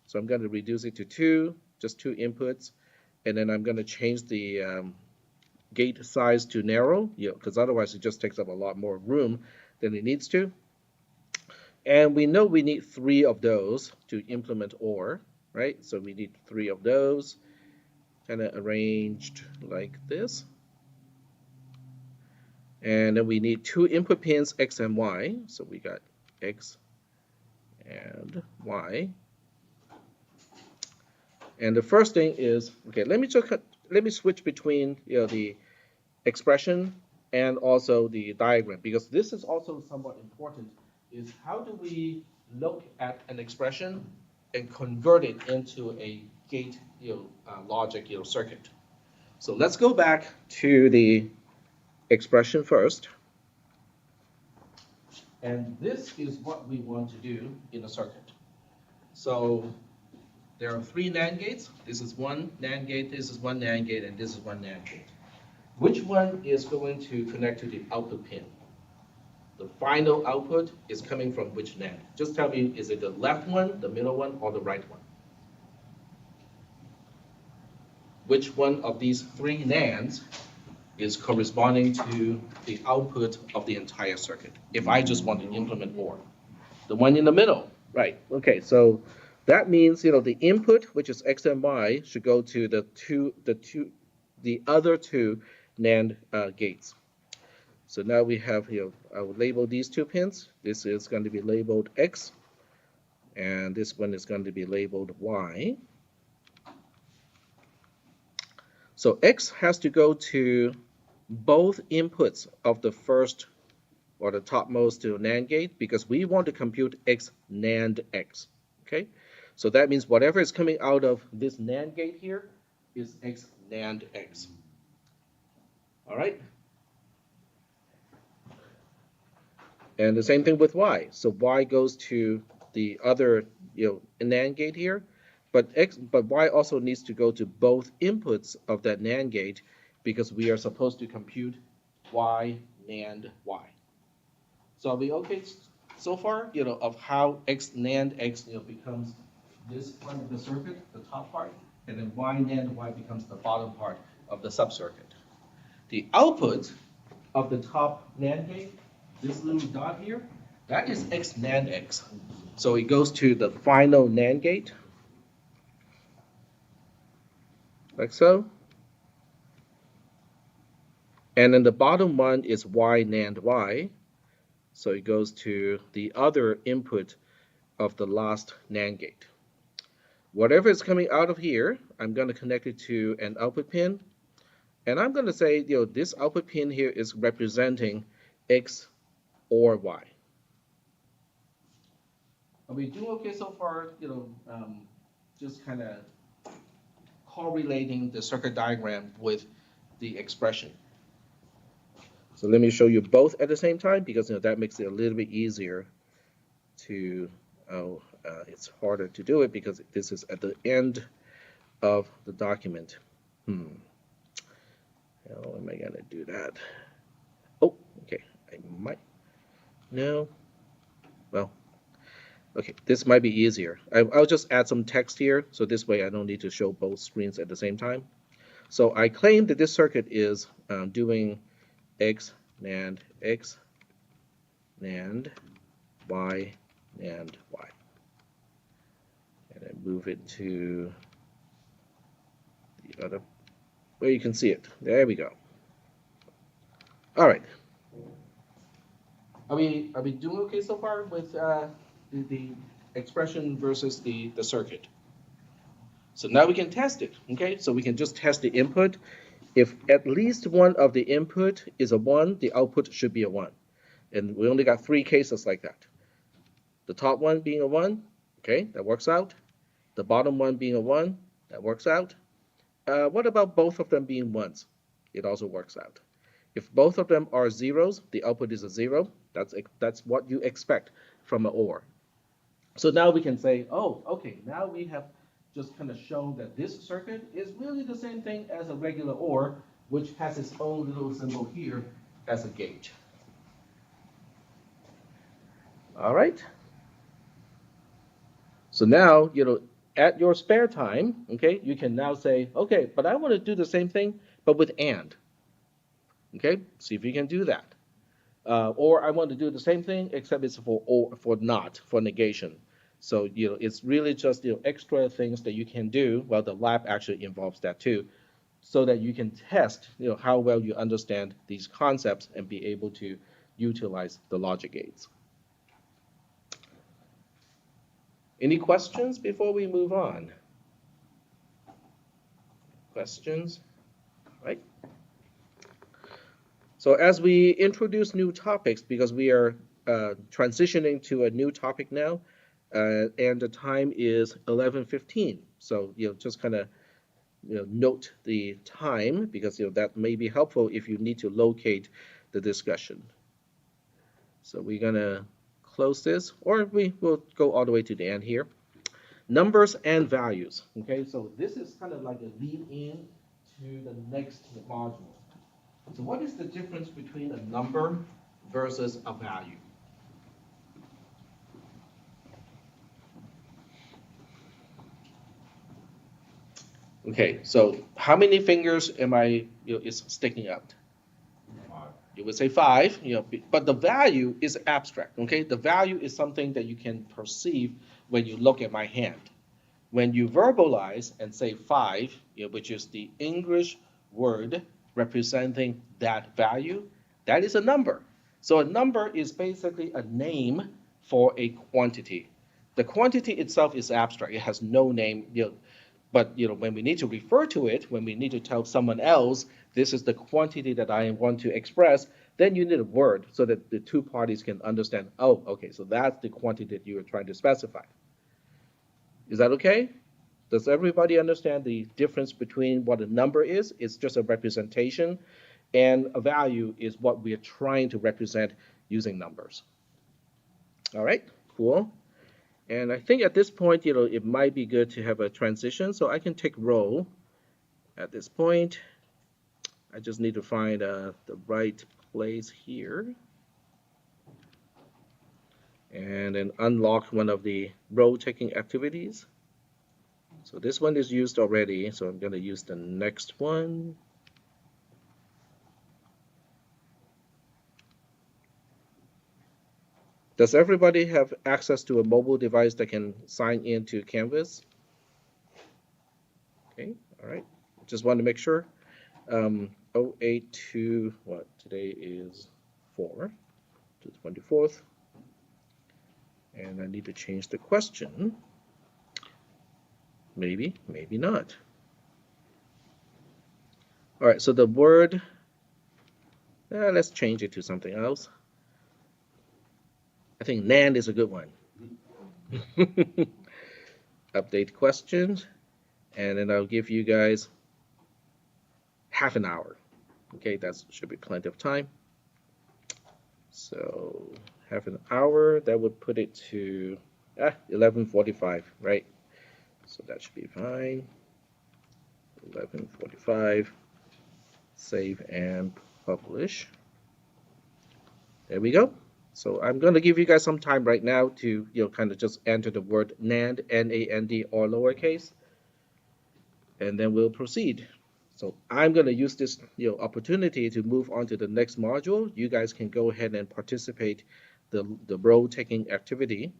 [SPEAKER 1] So I'm going to reduce it to just two inputs, and then I'm going to change the gate size to narrow, because otherwise it just takes up a lot more room than it needs to. And we know we need 3 of those to implement OR, right? So we need 3 of those, kind of arranged like this. And then we need 2 input pins, X and Y. So we got X and Y. And the first thing is, okay, let me switch between the expression and also the diagram, because this is also somewhat important, is how do we look at an expression and convert it into a gate logic circuit. So let's go back to the expression first. And this is what we want to do in a circuit. So there are 3 NAND gates. This is one NAND gate, this is one NAND gate, and this is one NAND gate. Which one is going to connect to the output pin? The final output is coming from which NAND? Just tell me, is it the left one, the middle one, or the right one? which one of these three NANDs is corresponding to the output of the entire circuit, if I just want to implement OR. The one in the middle, right? Okay, so that means, the input, which is X and Y, should go to the other two NAND gates. So now we have here, I will label these two pins. This is going to be labeled X, and this one is going to be labeled Y. So X has to go to both inputs of the first or the topmost to NAND gate because we want to compute X NAND X. Okay, so that means whatever is coming out of this NAND gate here is X NAND X. All right. And the same thing with Y. So Y goes to the other NAND gate here, but Y also needs to go to both inputs of that NAND gate because we are supposed to compute Y NAND Y. So are we okay so far? Of how X NAND X becomes this part of the circuit, the top part, and then Y NAND Y becomes the bottom part of the subcircuit. The output of the top NAND gate, this little dot here, that is X NAND X. So it goes to the final NAND gate, like so. And then the bottom one is Y NAND Y. So it goes to the other input of the last NAND gate. Whatever is coming out of here, I'm going to connect it to an output pin. And I'm going to say, this output pin here is representing X or Y. Are we doing okay so far? Just kind of correlating the circuit diagram with the expression. So let me show you both at the same time because that makes it a little bit easier to. It's harder to do it because this is at the end of the document. How am I gonna do that? Oh, okay. I might. No. Well. Okay, this might be easier. I'll just add some text here, so this way I don't need to show both screens at the same time. So I claim that this circuit is doing X NAND X NAND Y NAND Y. And I move it to the other where you can see it. There we go. All right. Are we doing okay so far with the expression versus the circuit? So now we can test it. Okay, so we can just test the input. If at least one of the input is a 1, the output should be a 1. And we only got 3 cases like that. The top one being a 1, okay, that works out. The bottom one being a 1, that works out. What about both of them being 1s? It also works out. If both of them are 0s, the output is a 0. That's what you expect from an OR. So now we can say, oh, okay, now we have just kind of shown that this circuit is really the same thing as a regular OR, which has its own little symbol here as a gate. All right. So now, at your spare time, okay, you can now say, okay, but I want to do the same thing, but with AND. Okay, see if you can do that. Or I want to do the same thing, except it's for not, for negation. So, it's really just, extra things that you can do. Well, the lab actually involves that too, so that you can test, how well you understand these concepts and be able to utilize the logic gates. Any questions before we move on? Questions? Right? So as we introduce new topics, because we are transitioning to a new topic now, and the time is 11:15. So just kind of note the time because that may be helpful if you need to locate the discussion. So we're gonna close this, or we will go all the way to the end here. Numbers and values. Okay, so this is kind of like a lead in to the next module. So what is the difference between a number versus a value? Okay, so how many fingers am I, is sticking out? You would say 5, but the value is abstract, okay? The value is something that you can perceive when you look at my hand. When you verbalize and say 5, which is the English word representing that value, that is a number. So a number is basically a name for a quantity. The quantity itself is abstract. It has no name. But when we need to refer to it, when we need to tell someone else this is the quantity that I want to express, then you need a word so that the two parties can understand. Oh, okay, so that's the quantity that you are trying to specify. Is that okay? Does everybody understand the difference between what a number is? It's just a representation, and a value is what we are trying to represent using numbers. All right, cool. And I think at this point, it might be good to have a transition. So I can take row at this point. I just need to find the right place here. And then unlock one of the row taking activities. So this one is used already, so I'm going to use the next one. Does everybody have access to a mobile device that can sign into Canvas? Okay, all right. Just want to make sure. 082, what, today is 4 to the 24th. And I need to change the question. Maybe, maybe not. All right, so the word, let's change it to something else. I think Nand is a good one. Update questions, and then I'll give you guys half an hour. Okay, that should be plenty of time. So half an hour, that would put it to 11:45, right? So that should be fine. 11:45, save and publish. There we go. So I'm going to give you guys some time right now to kind of just enter the word NAND, N-A-N-D, or lowercase, and then we'll proceed. So I'm going to use this opportunity to move on to the next module. You guys can go ahead and participate the role taking activity.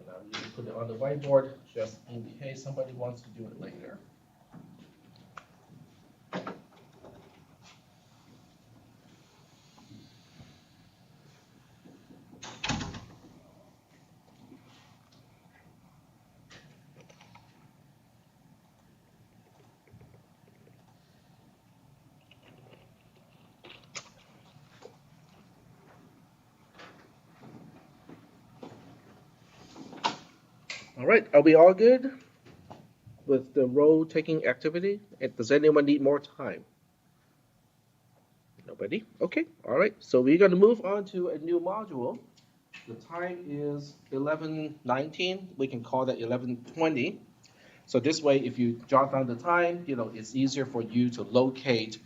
[SPEAKER 1] And I'm going to put it on the whiteboard just in case somebody wants to do it later. All right, are we all good with the role taking activity? Does anyone need more time? Nobody? Okay, all right. So we're going to move on to a new module. The time is 11:19. We can call that 11:20. So this way, if you jot down the time, it's easier for you to locate,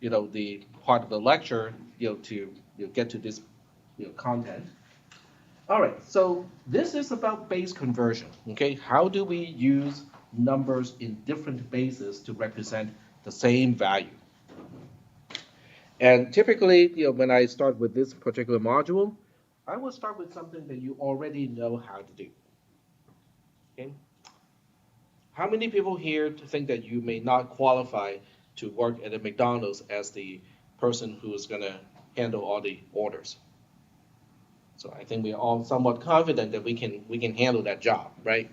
[SPEAKER 1] the part of the lecture, to get to this, content. All right, so this is about base conversion, okay? How do we use numbers in different bases to represent the same value? And typically, when I start with this particular module, I will start with something that you already know how to do, okay? How many people here think that you may not qualify to work at a McDonald's as the person who is going to handle all the orders? So I think we're all somewhat confident that we can handle that job, right?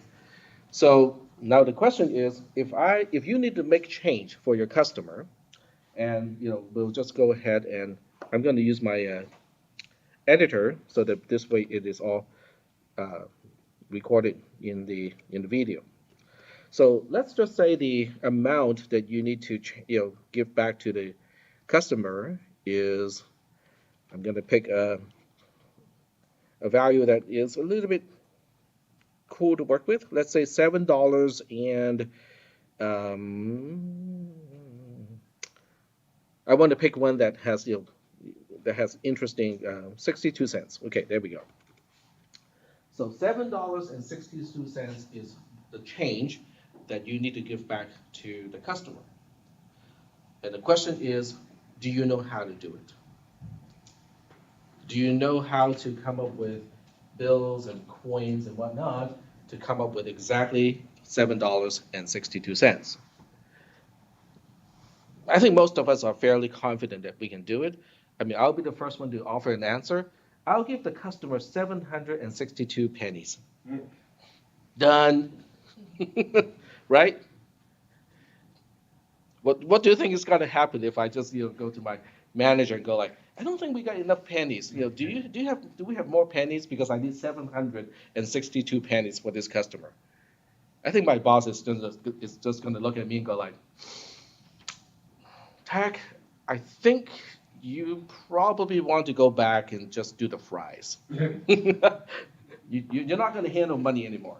[SPEAKER 1] So now the question is, if you need to make change for your customer, and we'll just go ahead and I'm going to use my editor so that this way it is all recorded in the video. So let's just say the amount that you need to give back to the customer is I'm going to pick a value that is a little bit cool to work with. Let's say $7 and um, I want to pick one that has that has interesting 62 cents. Okay, there we go. So $7.62 is the change that you need to give back to the customer. And the question is, do you know how to do it? Do you know how to come up with bills and coins and whatnot to come up with exactly $7.62? I think most of us are fairly confident that we can do it. I mean, I'll be the first one to offer an answer. I'll give the customer 762 pennies. Done. Right? What do you think is going to happen if I just go to my manager and go like, I don't think we got enough pennies. Do we have more pennies because I need 762 pennies for this customer? I think my boss is just going to look at me and go like, Tech, I think you probably want to go back and just do the fries. You're not going to handle money anymore.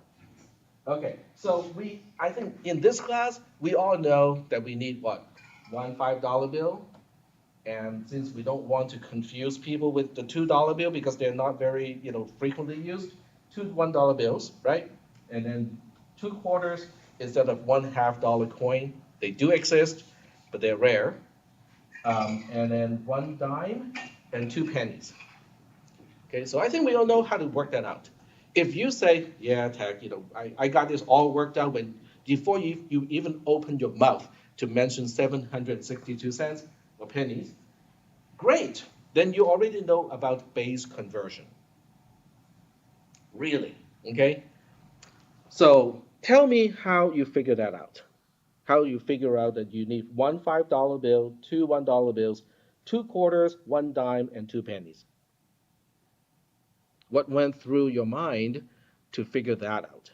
[SPEAKER 1] Okay, so I think in this class, we all know that we need what? One $5 bill. And since we don't want to confuse people with the $2 bill because they're not very, frequently used, two $1 bills, right? And then two quarters instead of one $half coin. They do exist, but they're rare. And then one dime and 2 pennies. Okay, so I think we all know how to work that out. If you say, yeah, Tech, I got this all worked out before you even open your mouth to mention 762 cents or pennies, great. Then you already know about base conversion. Really, okay? So tell me how you figure that out. How you figure out that you need one $5 bill, two $1 bills, two quarters, one dime, and 2 pennies. What went through your mind to figure that out?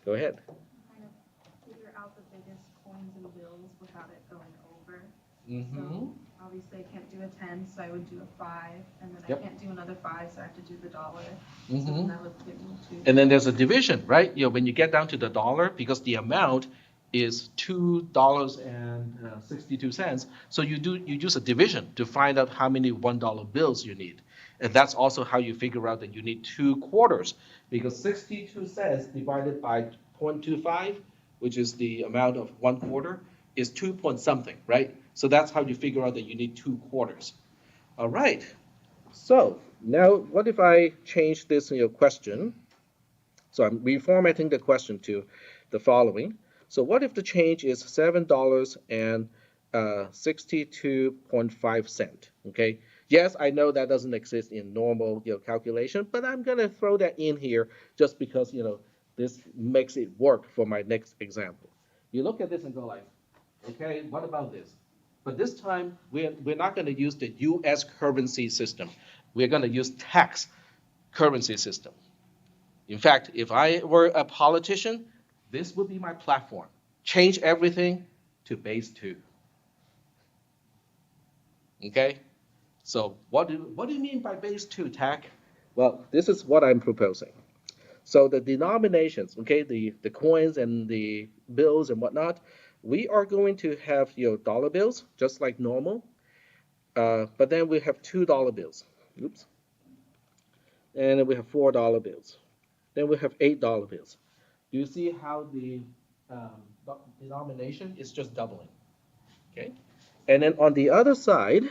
[SPEAKER 1] Go ahead.
[SPEAKER 5] Kind of figure out the biggest coins and bills without it going over.
[SPEAKER 1] Mm-hmm.
[SPEAKER 5] So obviously I can't do a 10, so I would do a 5, and then
[SPEAKER 1] Yep.
[SPEAKER 5] I can't do another 5, so I have to do the dollar.
[SPEAKER 1] Mm-hmm.
[SPEAKER 5] So then that would give me 2.
[SPEAKER 1] And then there's a division, right? When you get down to the dollar, because the amount is $2.62, so you use a division to find out how many $1 bills you need. And that's also how you figure out that you need 2 quarters, because 62 cents divided by 0.25, which is the amount of 1 quarter, is 2 point something, right? So that's how you figure out that you need 2 quarters. All right. So now what if I change this in your question? So I'm reformatting the question to the following. So what if the change is $7.62.5? Okay. Yes, I know that doesn't exist in normal calculation, but I'm gonna throw that in here just because this makes it work for my next example. You look at this and go like, okay, what about this? But this time we're not going to use the U.S. currency system. We're going to use tax currency system. In fact, if I were a politician, this would be my platform. Change everything to base 2. Okay? So what do you mean by base 2, TAC? Well, this is what I'm proposing. So the denominations, okay, the coins and the bills and whatnot, we are going to have dollar bills just like normal, but then we have $2 bills. Oops. And then we have $4 bills. Then we have $8 bills. Do you see how the denomination is just doubling? Okay. And then on the other side,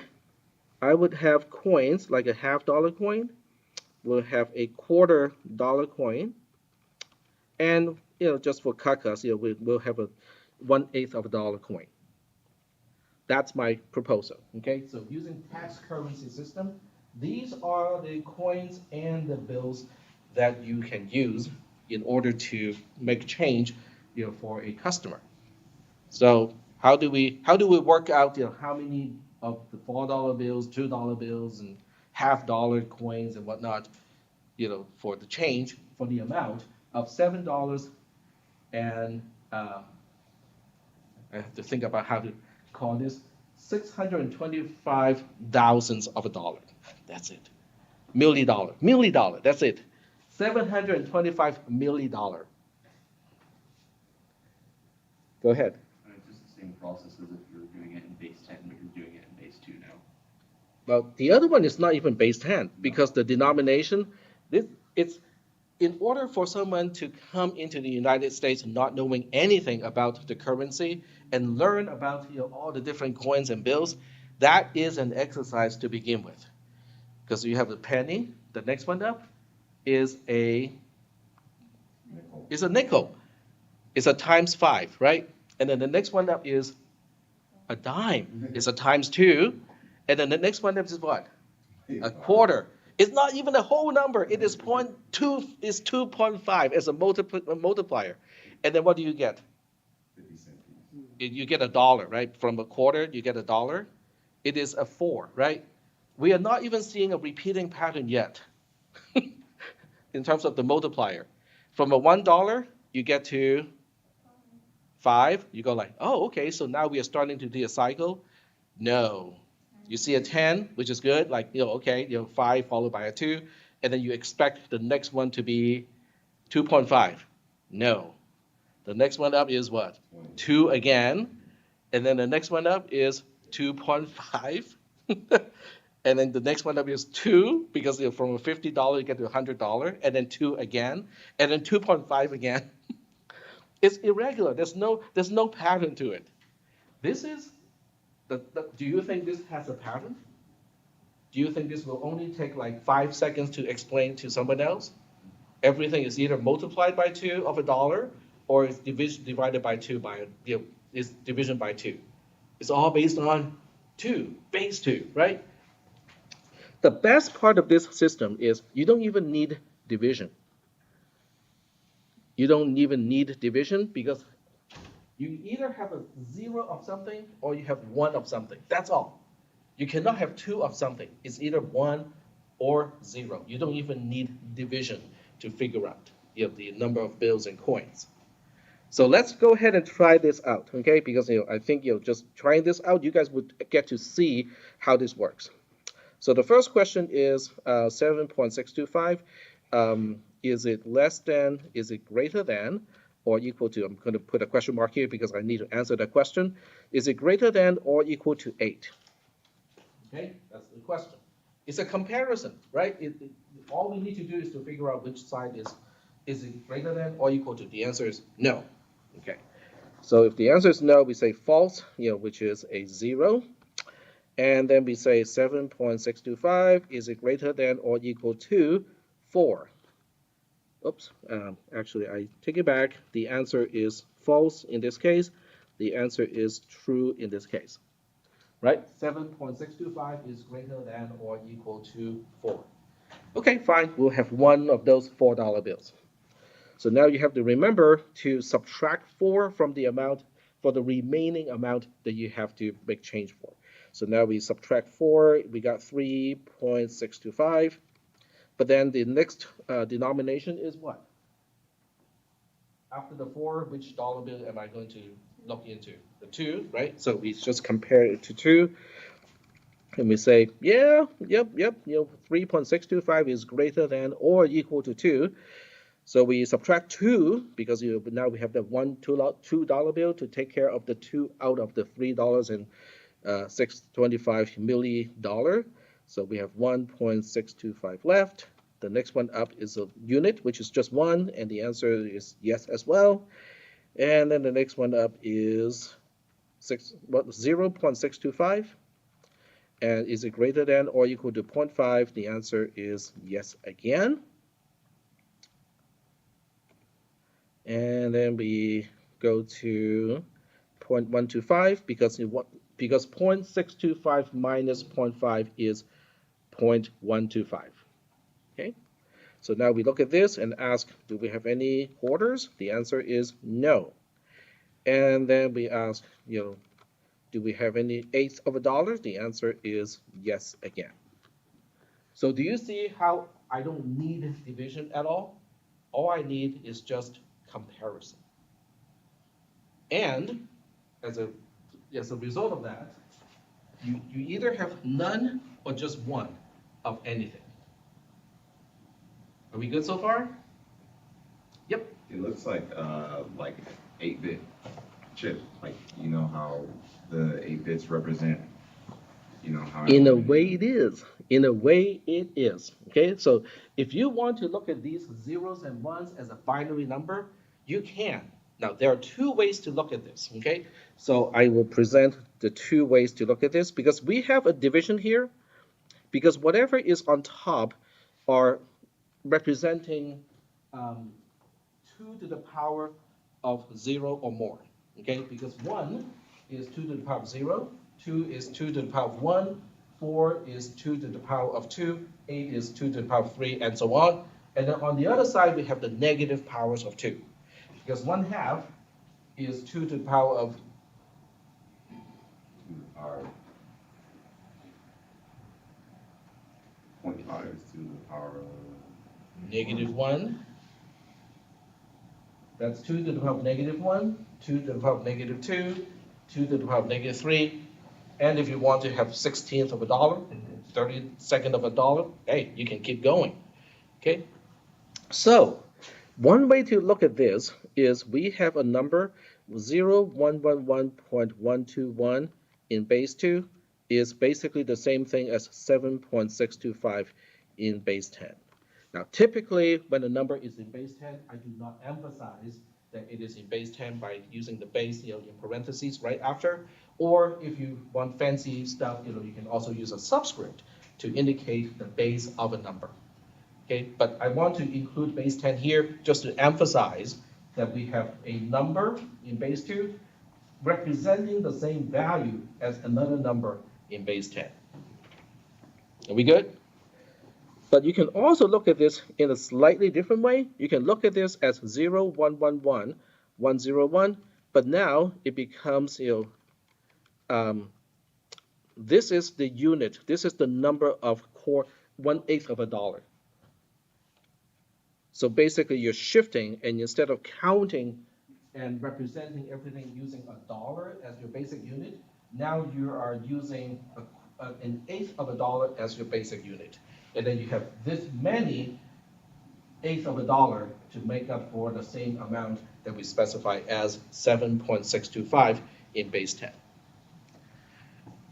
[SPEAKER 1] I would have coins like a $half coin. We'll have a $quarter coin, and just for kakas, we'll have a 1/8 of a dollar coin. That's my proposal. Okay, so using tax currency system, these are the coins and the bills that you can use in order to make change, for a customer. So how do we work out, how many of the $4 bills, $2 bills, and half-dollar coins and whatnot, for the change for the amount of $7 and I have to think about how to call this 625 thousandths of a dollar. That's it. Milli dollar. That's it. $725 million. Go ahead.
[SPEAKER 6] It's just the same process as if you're doing it in base 10, but you're doing it in base 2 now.
[SPEAKER 1] Well, the other one is not even base 10 because the denomination, it's in order for someone to come into the United States not knowing anything about the currency and learn about all the different coins and bills, that is an exercise to begin with. Because you have a penny, the next one up is a nickel. It's a times 5, right? And then the next one up is a dime. It's a times 2. And then the next one up is what? A quarter. It's not even a whole number. It is 0.2. It's 2.5 as a multiplier. And then what do you get?
[SPEAKER 3] 50 cents.
[SPEAKER 1] You get $1, right? From a quarter, you get $1. It is a 4, right? We are not even seeing a repeating pattern yet in terms of the multiplier. From a $1, you get to 5. You go like, oh, okay, so now we are starting to do a cycle. No. You see a 10, which is good, like, okay, 5 followed by a 2, and then you expect the next one to be 2.5. No. The next one up is what? 2 again, and then the next one up is 2.5. And then the next one up is 2, because from a $50 you get to a $100, and then 2 again, and then 2.5 again. It's irregular. There's no pattern to it. This is do you think this has a pattern? Do you think this will only take like 5 seconds to explain to someone else? Everything is either multiplied by 2 of $1, or it's divided by 2 is division by 2. It's all based on 2, base 2, right? The best part of this system is you don't even need division. You don't even need division because you either have a 0 of something or you have 1 of something. That's all. You cannot have 2 of something. It's either 1 or 0. You don't even need division to figure out the number of bills and coins. So let's go ahead and try this out, okay? Because I think just trying this out, you guys would get to see how this works. So the first question is 7.625. Is it less than, is it greater than, or equal to, I'm going to put a question mark here because I need to answer that question. Is it greater than or equal to 8? Okay, that's the question. It's a comparison, right? All we need to do is to figure out which side is it greater than or equal to? The answer is no. Okay, so if the answer is no, we say false, which is a 0. And then we say 7.625, is it greater than or equal to 4? Oops, actually I take it back. The answer is false in this case. The answer is true in this case, right? 7.625 is greater than or equal to 4. Okay, fine, we'll have one of those $4 bills. So now you have to remember to subtract 4 from the amount for the remaining amount that you have to make change for. So now we subtract 4, we got 3.625. But then the next denomination is what? After the 4, which dollar bill am I going to look into? The 2, right? So we just compare it to 2. And we say, yep, 3.625 is greater than or equal to 2. So we subtract 2 because now we have the $2 bill to take care of the 2 out of the $3.625 million. So we have 1.625 left. The next one up is a unit, which is just 1, and the answer is yes as well. And then the next one up is 0.625. And is it greater than or equal to 0.5? The answer is yes again. And then we go to 0.125 because 0.625 minus 0.5 is 0.125. Okay, so now we look at this and ask, do we have any quarters? The answer is no. And then we ask, do we have any eighths of a dollar? The answer is yes again. So do you see how I don't need division at all? All I need is just comparison. And as a result of that, You either have none or just one of anything. Are we good so far? Yep.
[SPEAKER 3] It looks like 8-bit chip, like you know how the 8 bits represent, you know how.
[SPEAKER 1] In a way it is. In a way it is. Okay, so if you want to look at these zeros and ones as a binary number, you can. Now there are two ways to look at this. Okay, so I will present the two ways to look at this because we have a division here because whatever is on top are representing 2 to the power of 0 or more. Okay, because 1 is 2 to the power of 0, 2 is 2 to the power of 1, 4 is 2 to the power of 2, 8 is 2 to the power of 3, and so on. And then on the other side, we have the negative powers of 2. Because 1/2 is 2 to the power of
[SPEAKER 3] 0.5 is to the power of
[SPEAKER 1] -1. That's 2 to the power of -1, 2 to the power of -2, 2 to the power of -3. And if you want to have 1/16 of a dollar, 32nd of a dollar, hey, you can keep going. Okay? So, one way to look at this is we have a number 0111.121 in base 2 is basically the same thing as 7.625 in base 10. Now, typically, when a number is in base 10, I do not emphasize that it is in base 10 by using the base, in parentheses right after. Or if you want fancy stuff, you can also use a subscript to indicate the base of a number. Okay, but I want to include base 10 here just to emphasize that we have a number in base 2 representing the same value as another number in base 10. Are we good? But you can also look at this in a slightly different way. You can look at this as 0, 1, 1, 1, 1, 0, 1, but now it becomes, this is the unit. This is the number of core 1/8 of a dollar. So basically you're shifting, and instead of counting and representing everything using a dollar as your basic unit, now you are using 1/8 of a dollar as your basic unit. And then you have this many eighths of a dollar to make up for the same amount that we specify as 7.625 in base 10.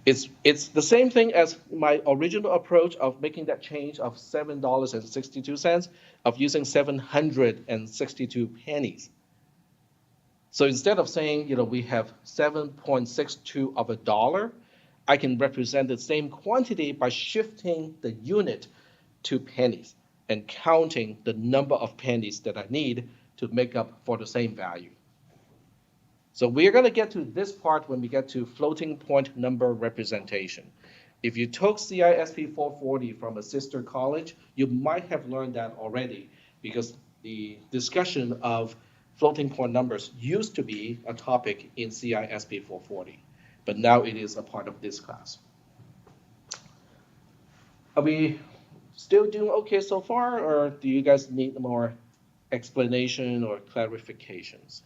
[SPEAKER 1] It's the same thing as my original approach of making that change of $7.62 of using 762 pennies. So instead of saying, we have 7.62 of a dollar, I can represent the same quantity by shifting the unit to pennies and counting the number of pennies that I need to make up for the same value. So we're going to get to this part when we get to floating point number representation. If you took CISP310 from a sister college, you might have learned that already because the discussion of floating point numbers used to be a topic in CISP310, but now it is a part of this class. Are we still doing okay so far, or do you guys need more explanation or clarifications?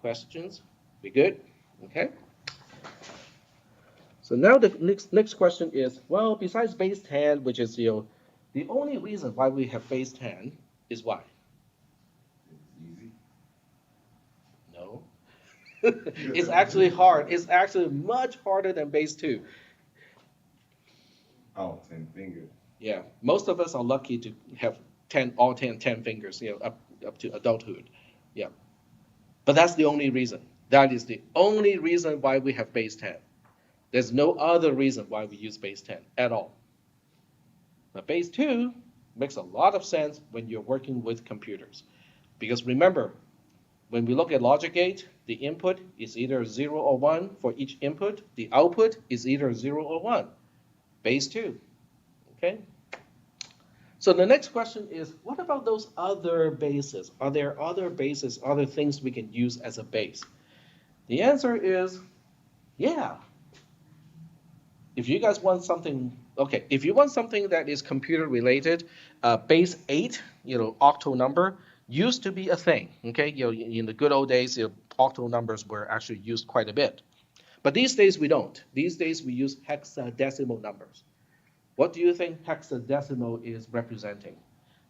[SPEAKER 1] Questions? We good? Okay. So now the next question is, well, besides base 10, which is the only reason why we have base 10 is why?
[SPEAKER 3] It's easy.
[SPEAKER 1] No. It's actually hard. It's actually much harder than base 2.
[SPEAKER 3] Oh, 10 fingers.
[SPEAKER 1] Yeah, most of us are lucky to have 10 fingers, up to adulthood. Yeah. But that's the only reason. That is the only reason why we have base 10. There's no other reason why we use base 10 at all. But base 2 makes a lot of sense when you're working with computers. Because remember, when we look at logic gate, the input is either 0 or 1 for each input. The output is either 0 or 1. Base 2. Okay? So the next question is, what about those other bases? Are there other bases, other things we can use as a base? The answer is, yeah. If you guys want something, okay, if you want something that is computer related, base 8, octal number, used to be a thing, okay? In the good old days, octal numbers were actually used quite a bit. But these days we don't. These days we use hexadecimal numbers. What do you think hexadecimal is representing?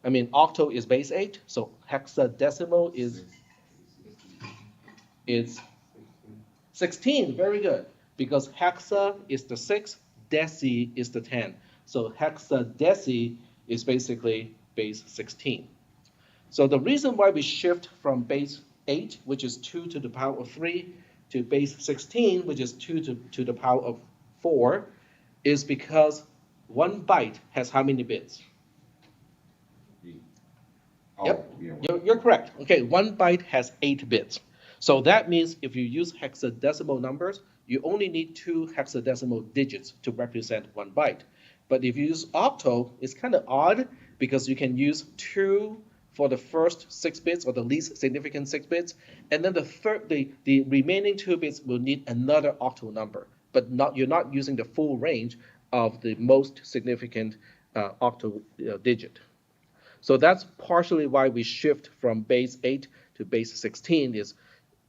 [SPEAKER 1] I mean, octal is base 8, so hexadecimal is 16. Very good. Because hexa is the 6, deci is the 10. So hexadeci is basically base 16. So the reason why we shift from base 8, which is 2 to the power of 3, to base 16, which is 2 to the power of 4, is because one byte has how many bits?
[SPEAKER 3] Oh,
[SPEAKER 1] Yep,
[SPEAKER 3] yeah.
[SPEAKER 1] you're correct. Okay, one byte has 8 bits. So that means if you use hexadecimal numbers, you only need 2 hexadecimal digits to represent one byte. But if you use octal, it's kind of odd because you can use 2 for the first 6 bits or the least significant 6 bits, and then the remaining 2 bits will need another octal number, but you're not using the full range of the most significant octal digit. So that's partially why we shift from base 8 to base 16 is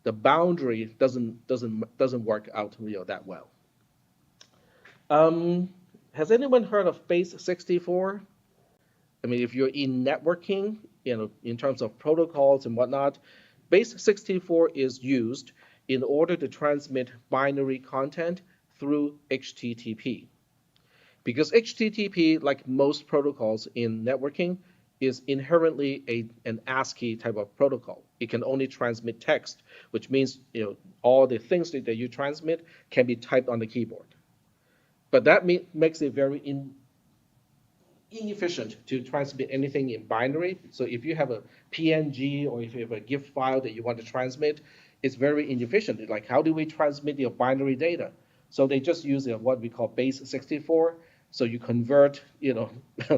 [SPEAKER 1] the boundary doesn't work out that well. Has anyone heard of base 64? I mean, if you're in networking, in terms of protocols and whatnot, base 64 is used in order to transmit binary content through HTTP. Because HTTP, like most protocols in networking, is inherently an ASCII type of protocol. It can only transmit text, which means all the things that you transmit can be typed on the keyboard. But that makes it very inefficient to transmit anything in binary. So if you have a PNG or if you have a GIF file that you want to transmit, it's very inefficient. Like, how do we transmit your binary data? So they just use what we call base 64. So you convert,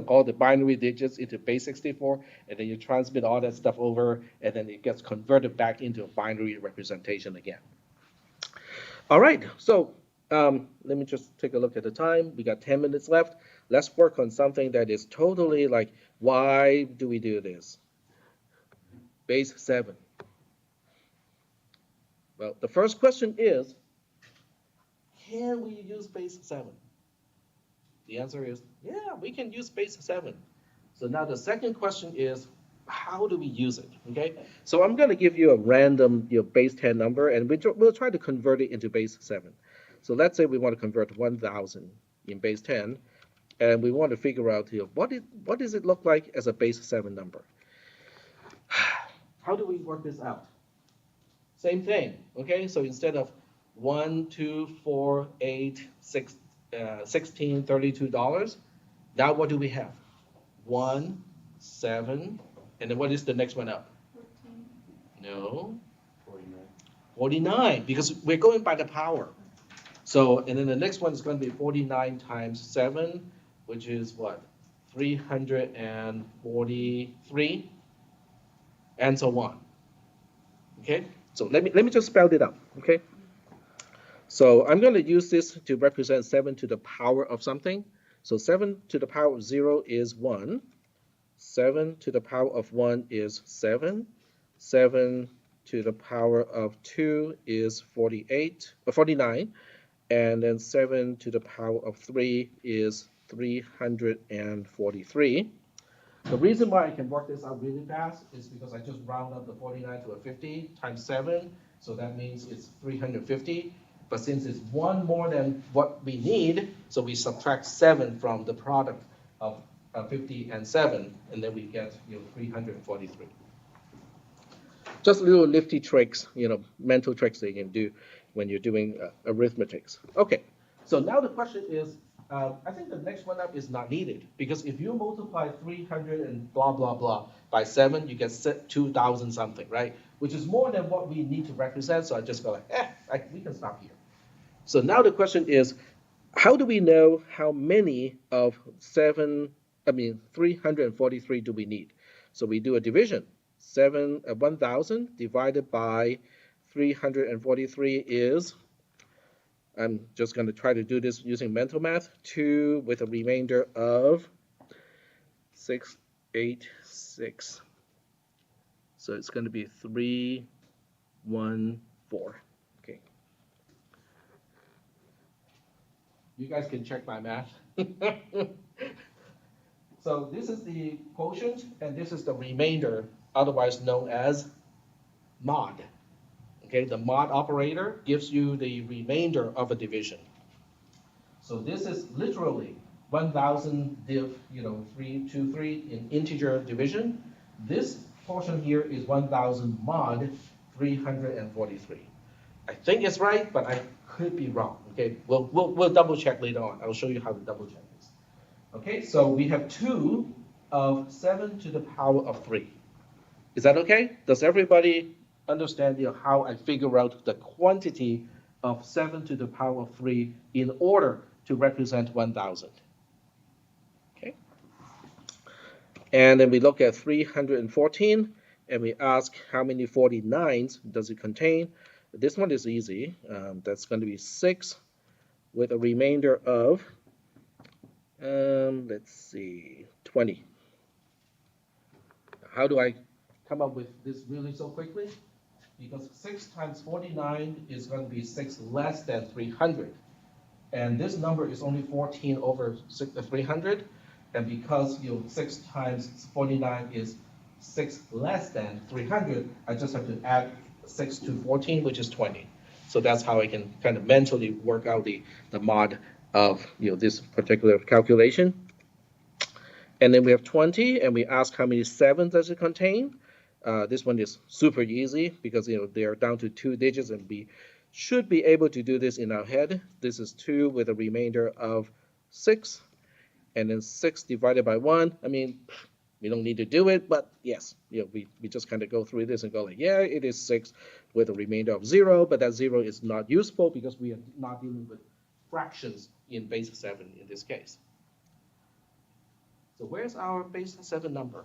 [SPEAKER 1] all the binary digits into base 64, and then you transmit all that stuff over, and then it gets converted back into a binary representation again. All right, so let me just take a look at the time. We got 10 minutes left. Let's work on something that is totally like, why do we do this? Base 7. Well, the first question is, can we use base 7? The answer is, yeah, we can use base 7. So now the second question is, how do we use it? Okay, so I'm going to give you a random base 10 number, and we'll try to convert it into base 7. So let's say we want to convert 1,000 in base 10, and we want to figure out what does it look like as a base 7 number? How do we work this out? Same thing, okay? So instead of 1, 2, 4, 8, 6, $16, $32, now what do we have? 1, 7, and then what is the next one up?
[SPEAKER 5] 14.
[SPEAKER 1] No.
[SPEAKER 4] 49.
[SPEAKER 1] 49, because we're going by the power. So, and then the next one is going to be 49 times 7, which is what? 343, and so on. Okay? So let me just spell it out, okay? So I'm going to use this to represent 7 to the power of something. So 7 to the power of 0 is 1. 7 to the power of 1 is 7. 7 to the power of 2 is 49. And then 7 to the power of 3 is 343. The reason why I can work this out really fast is because I just round up the 49 to a 50 times 7. So that means it's 350. But since it's one more than what we need, so we subtract 7 from the product of 50 and 7, and then we get 343. Just little nifty tricks, mental tricks that you can do when you're doing arithmetics. Okay, so now the question is, I think the next one up is not needed, because if you multiply 300 and blah, blah, blah by 7, you get 2,000 something, right? Which is more than what we need to represent, so I just go like, we can stop here. So now the question is, how do we know how many of 343 do we need? So we do a division. 1,000 divided by 343 is, I'm just going to try to do this using mental math, 2 with a remainder of 686. So it's going to be 3, 1, 4. Okay. You guys can check my math. So this is the quotient, and this is the remainder, otherwise known as mod. Okay, the mod operator gives you the remainder of a division. So this is literally 1,000 div, 323 in integer division. This portion here is 1,000 mod 343. I think it's right, but I could be wrong. Okay, we'll double check later on. I'll show you how to double check this. Okay, so we have 2 of 7 to the power of 3. Is that okay? Does everybody understand how I figure out the quantity of 7 to the power of 3 in order to represent 1,000? Okay. And then we look at 314, and we ask how many 49s does it contain. This one is easy. That's going to be 6 with a remainder of, let's see, 20. How do I come up with this really so quickly? Because 6 times 49 is going to be 6 less than 300. And this number is only 14 over 300. And because 6 times 49 is 6 less than 300, I just have to add 6 to 14, which is 20. So that's how I can kind of mentally work out the mod of this particular calculation. And then we have 20, and we ask how many 7 does it contain. This one is super easy because they're down to 2 digits, and we should be able to do this in our head. This is 2 with a remainder of 6, and then 6 divided by 1. I mean, we don't need to do it, but yes, we just kind of go through this and go like, yeah, it is 6 with a remainder of 0, but that 0 is not useful because we are not dealing with fractions in base 7 in this case. So where's our base 7 number?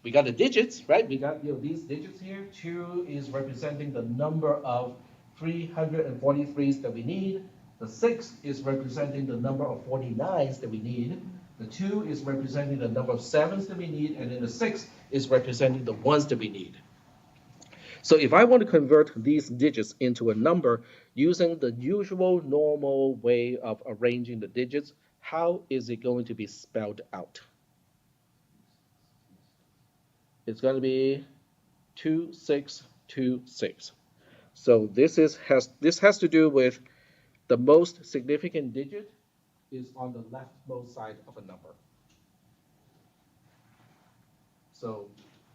[SPEAKER 1] We got the digits, right? We got these digits here. 2 is representing the number of 343s that we need. The 6 is representing the number of 49s that we need. The 2 is representing the number of 7s that we need, and then the 6 is representing the 1s that we need. So if I want to convert these digits into a number using the usual normal way of arranging the digits, how is it going to be spelled out? It's going to be 2626. So this has to do with the most significant digit is on the leftmost side of a number. So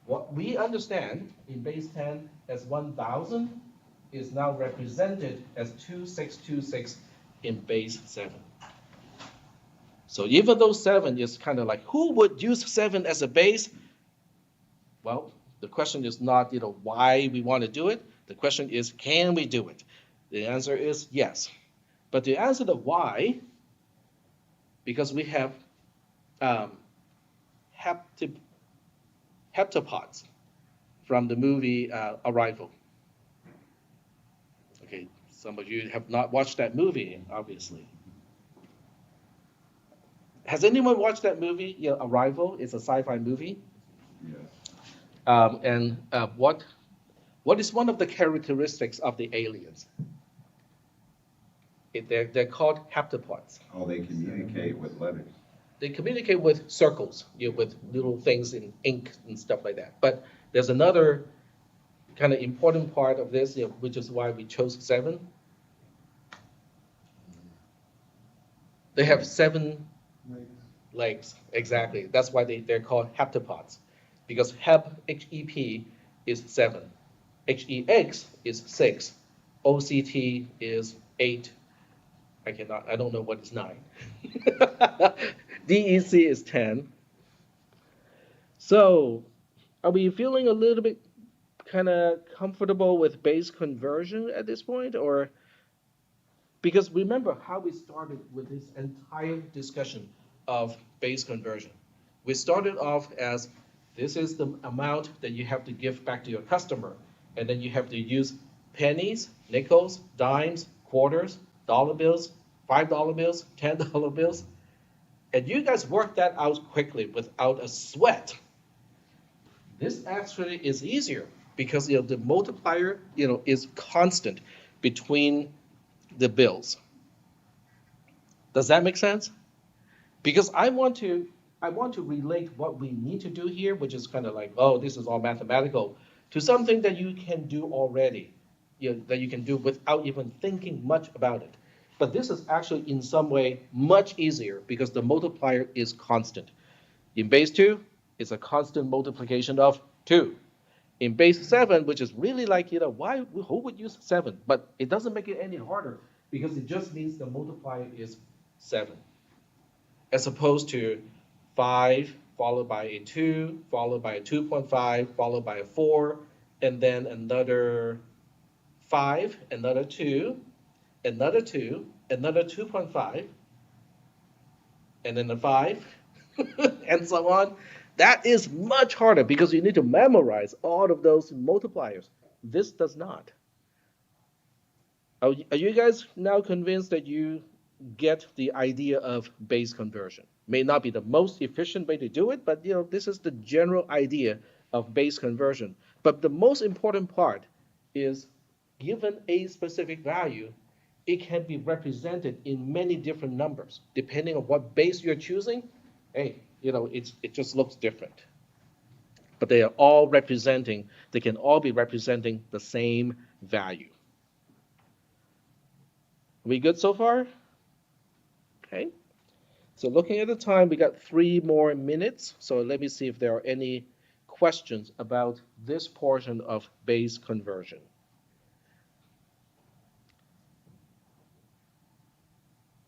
[SPEAKER 1] what we understand in base 10 as 1,000 is now represented as 2626 in base 7. So even though 7 is kind of like, who would use 7 as a base? Well, the question is not why we want to do it. The question is, can we do it? The answer is yes. But to answer the why, because we have heptapods from the movie Arrival. Okay, some of you have not watched that movie, obviously. Has anyone watched that movie? Arrival is a sci-fi movie.
[SPEAKER 3] Yes.
[SPEAKER 1] And what is one of the characteristics of the aliens? They're called heptapods.
[SPEAKER 3] Oh, they communicate with letters.
[SPEAKER 1] They communicate with circles, with little things in ink and stuff like that. But there's another kind of important part of this, which is why we chose 7. They have 7 legs, exactly. That's why they're called heptapods. Because hep, H-E-P, is 7. H-E-X is 6. O-C-T is 8. I don't know what is 9. D-E-C is 10. So, are we feeling a little bit kind of comfortable with base conversion at this point? Or, because remember how we started with this entire discussion of base conversion. We started off as, this is the amount that you have to give back to your customer. And then you have to use pennies, nickels, dimes, quarters, dollar bills, $5 bills, $10 bills. And you guys work that out quickly without a sweat. This actually is easier because the multiplier is constant between the bills. Does that make sense? Because I want to relate what we need to do here, which is kind of like, oh, this is all mathematical, to something that you can do already, that you can do without even thinking much about it. But this is actually in some way much easier because the multiplier is constant. In base 2, it's a constant multiplication of 2. In base 7, which is really like, who would use 7? But it doesn't make it any harder because it just means the multiplier is 7. As opposed to 5 followed by a 2, followed by a 2.5, followed by a 4, and then another 5, another 2, another 2, another 2.5, and then a 5, and so on. That is much harder because you need to memorize all of those multipliers. This does not. Are you guys now convinced that you get the idea of base conversion? May not be the most efficient way to do it, but this is the general idea of base conversion. But the most important part is, given a specific value, it can be represented in many different numbers. Depending on what base you're choosing, hey, it just looks different. But they can all be representing the same value. We good so far? Okay. So looking at the time, we got 3 more minutes. So let me see if there are any questions about this portion of base conversion.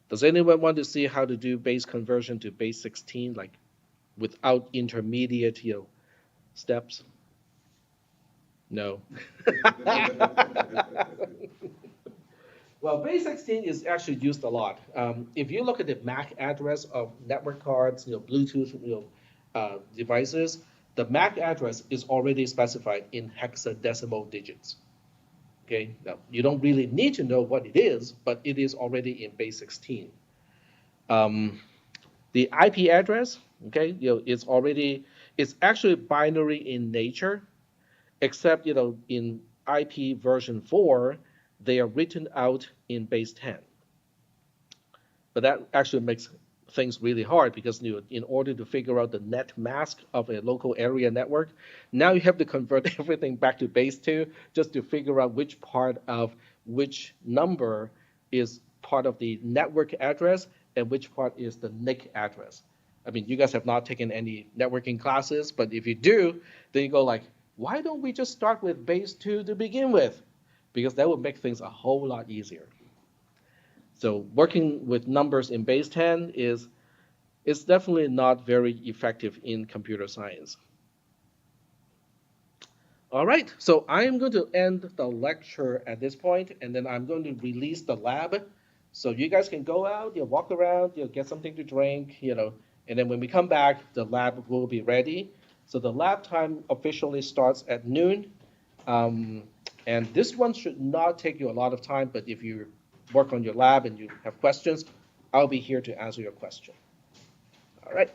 [SPEAKER 1] Does anyone want to see how to do base conversion to base 16, like without intermediate, steps? No. Well, base 16 is actually used a lot. If you look at the MAC address of network cards, Bluetooth, devices, the MAC address is already specified in hexadecimal digits. Okay, now you don't really need to know what it is, but it is already in base 16. The IP address, okay, it's actually binary in nature, except in IP version 4, they are written out in base 10. But that actually makes things really hard because in order to figure out the net mask of a local area network, now you have to convert everything back to base 2 just to figure out which part of which number is part of the network address and which part is the NIC address. I mean, you guys have not taken any networking classes, but if you do, then you go like, why don't we just start with base 2 to begin with? Because that would make things a whole lot easier. So working with numbers in base 10 is definitely not very effective in computer science. All right, so I am going to end the lecture at this point, and then I'm going to release the lab. So you guys can go out, walk around, get something to drink, and then when we come back, the lab will be ready. So the lab time officially starts at noon. And this one should not take you a lot of time, but if you work on your lab and you have questions, I'll be here to answer your question. All right.